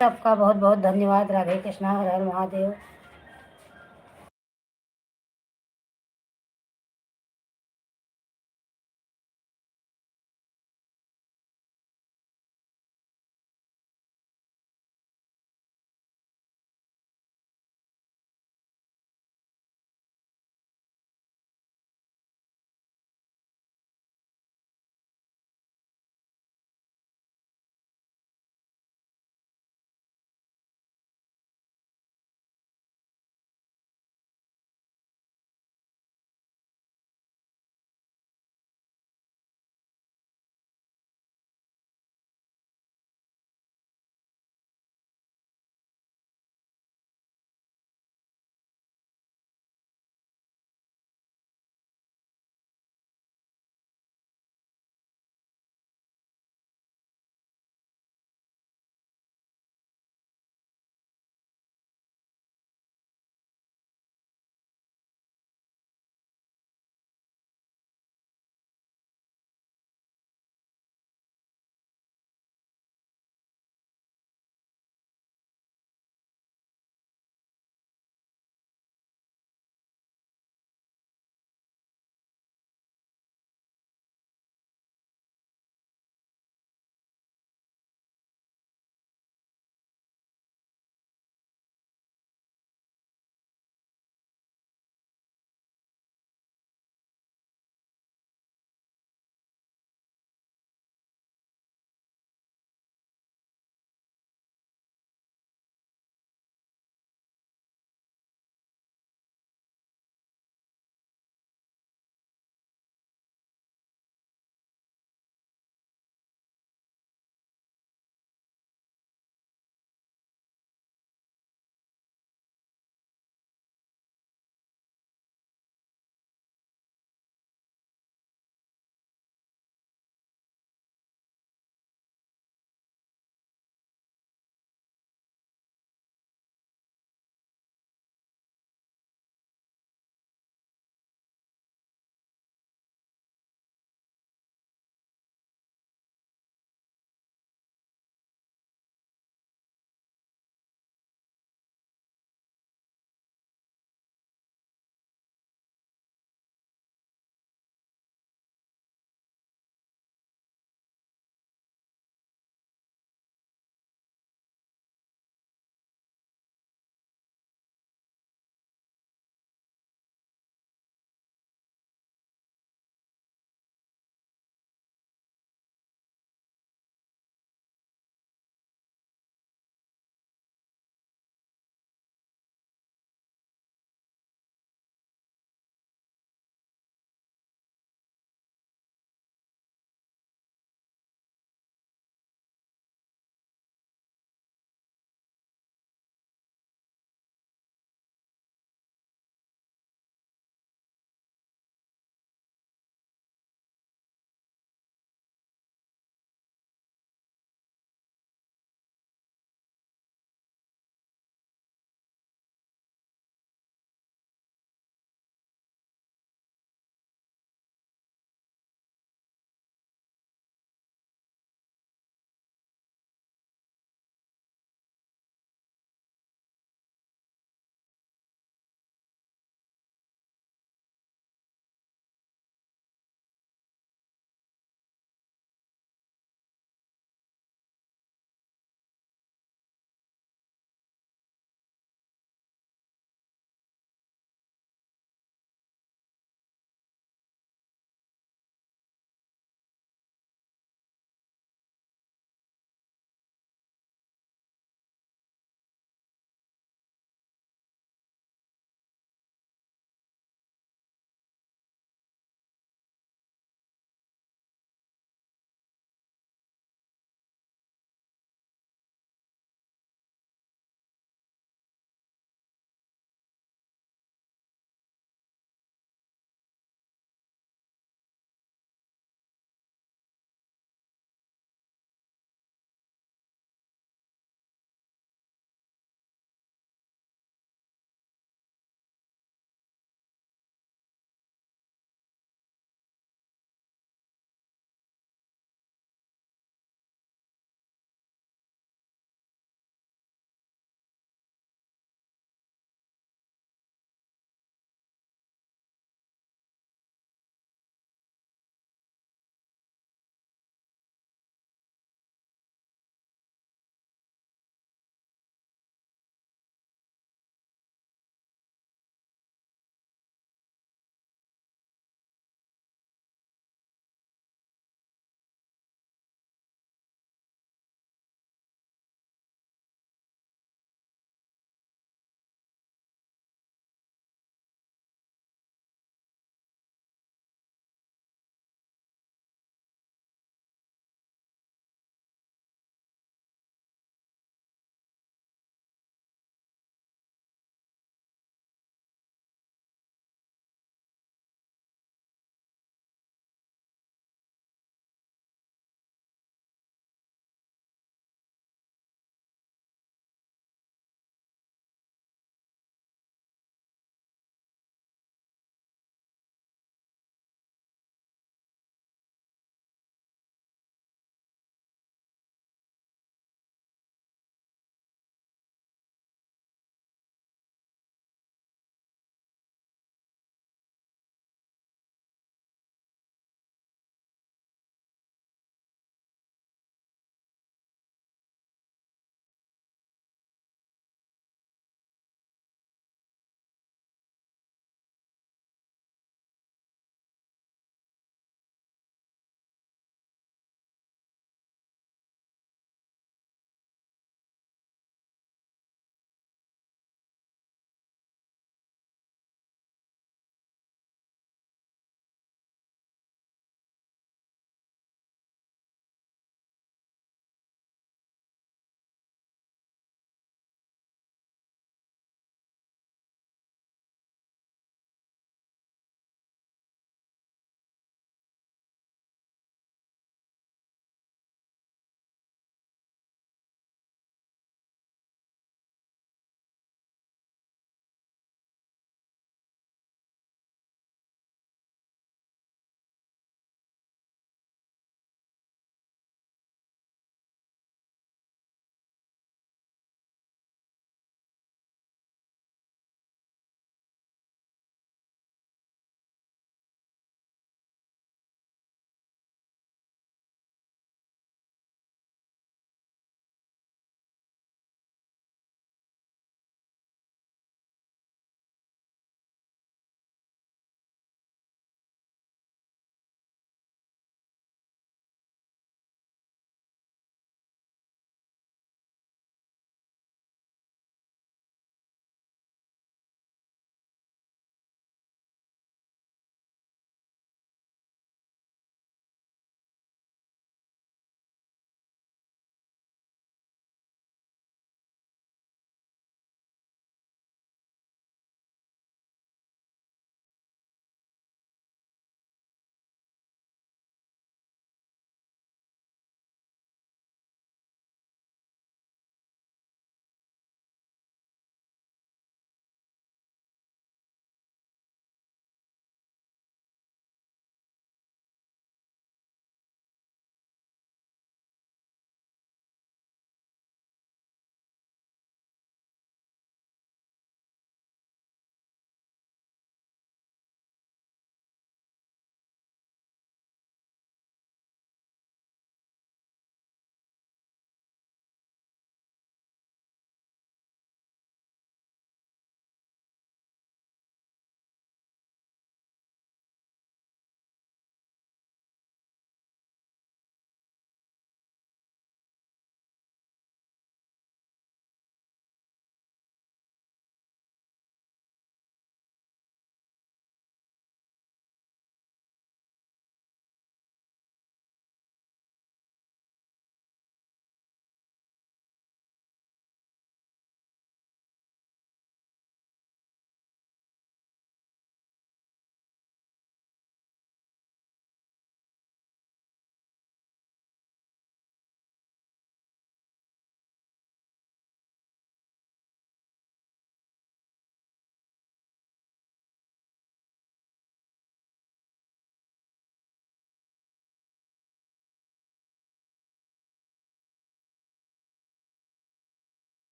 A: आपका बहुत बहुत धन्यवाद। राधे कृष्णा, हर हर महादेव।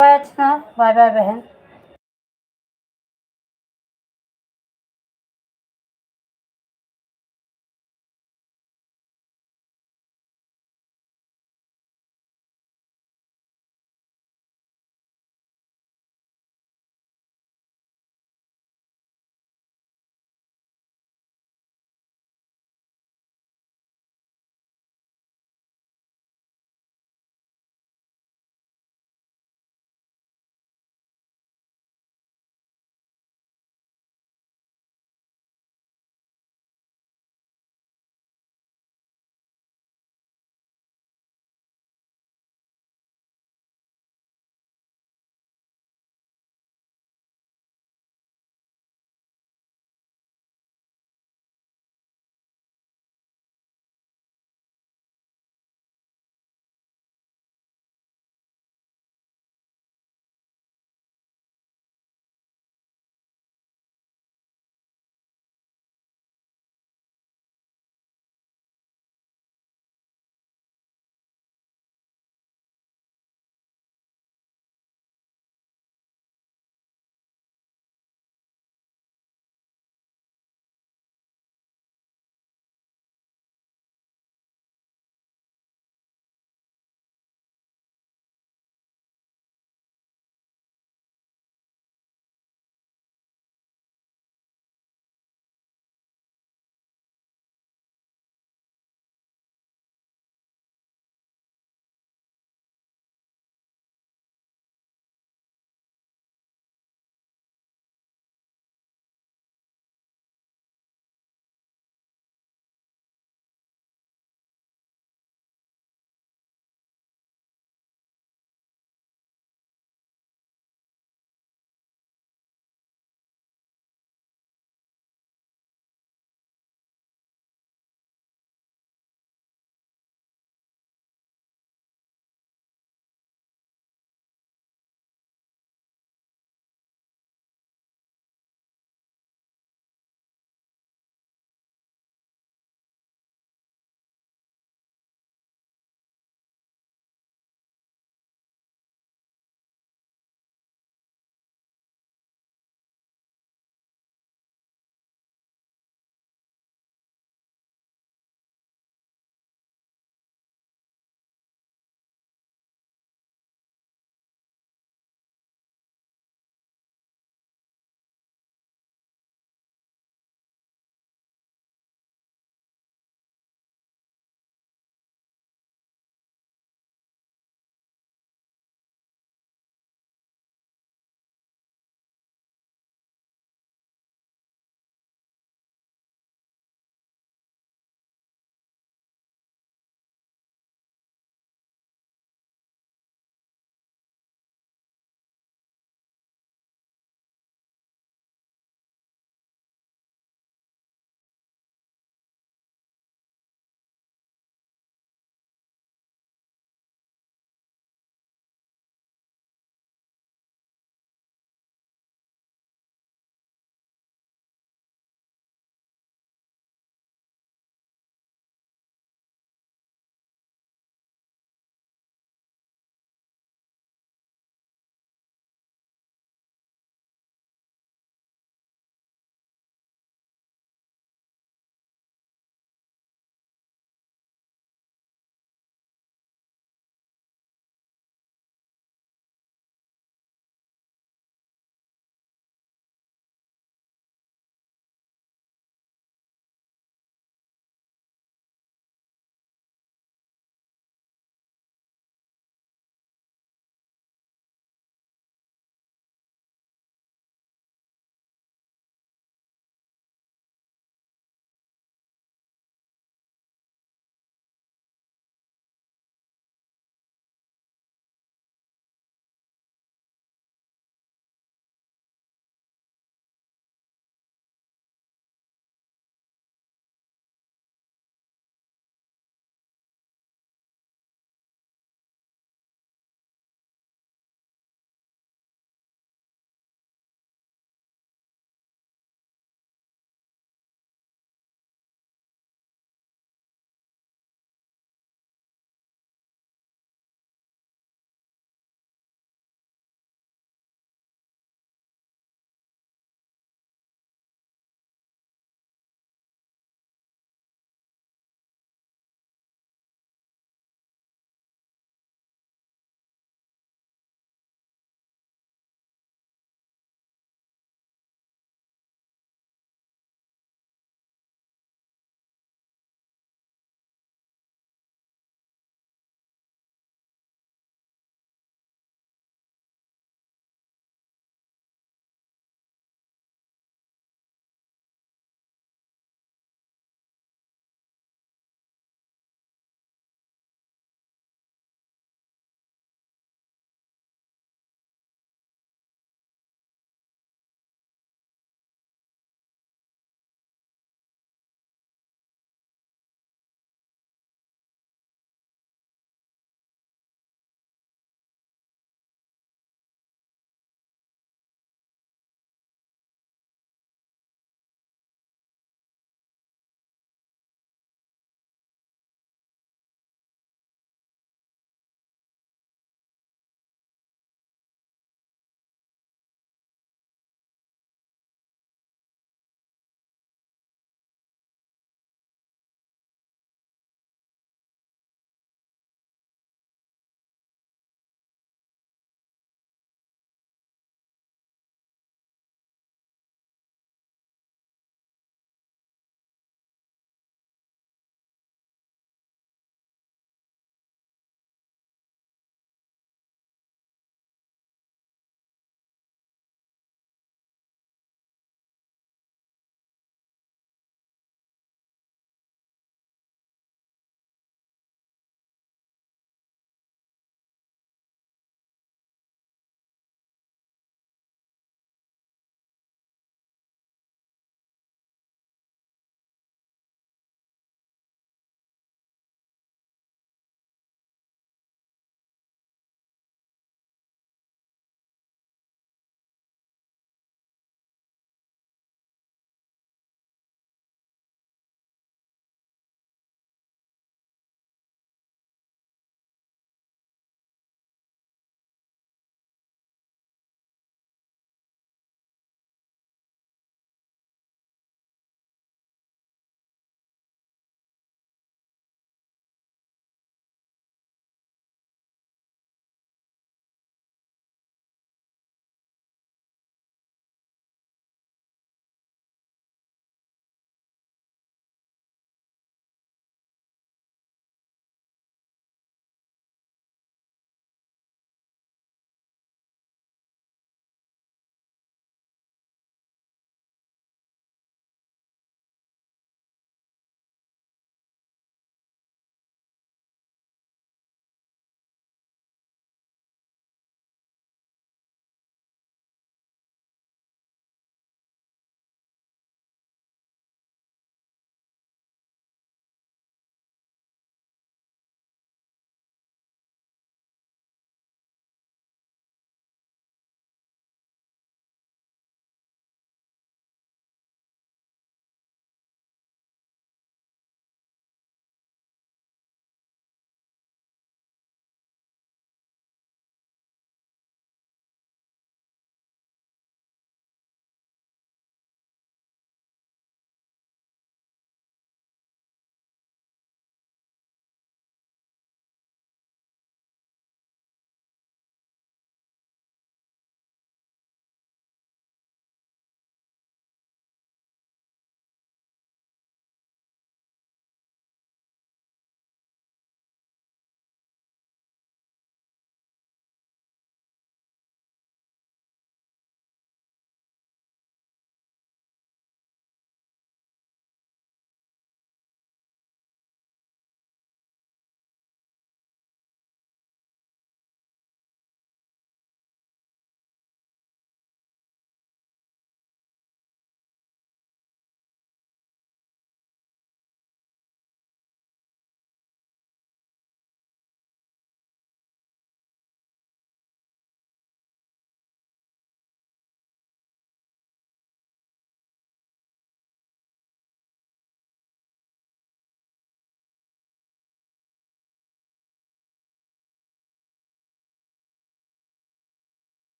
A: बाय अर्चना, बाय बाय बहन।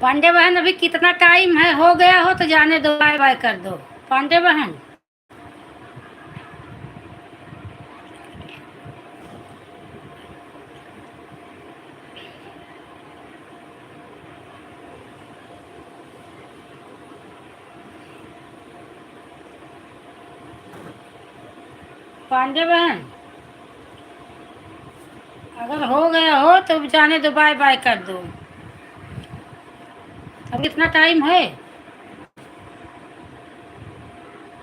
A: पांडे बहन अभी कितना टाइम है, हो गया हो तो जाने दो, बाय बाय कर दो पांडे बहन। पांडे बहन अगर हो गया हो तो जाने दो, बाय बाय कर दो। अब कितना टाइम है?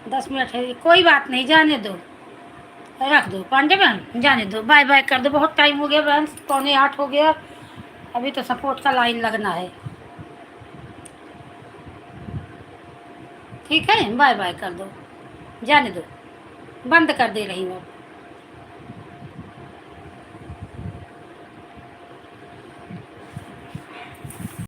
A: 10 मिनट है, कोई बात नहीं, जाने दो, रख दो पांडे बहन, जाने दो, बाय बाय कर दो। बहुत टाइम हो गया बहन, 7:45 हो गया, अभी तो सपोर्ट का लाइन लगना है। ठीक है, बाय बाय कर दो, जाने दो, बंद कर दे रही हूँ।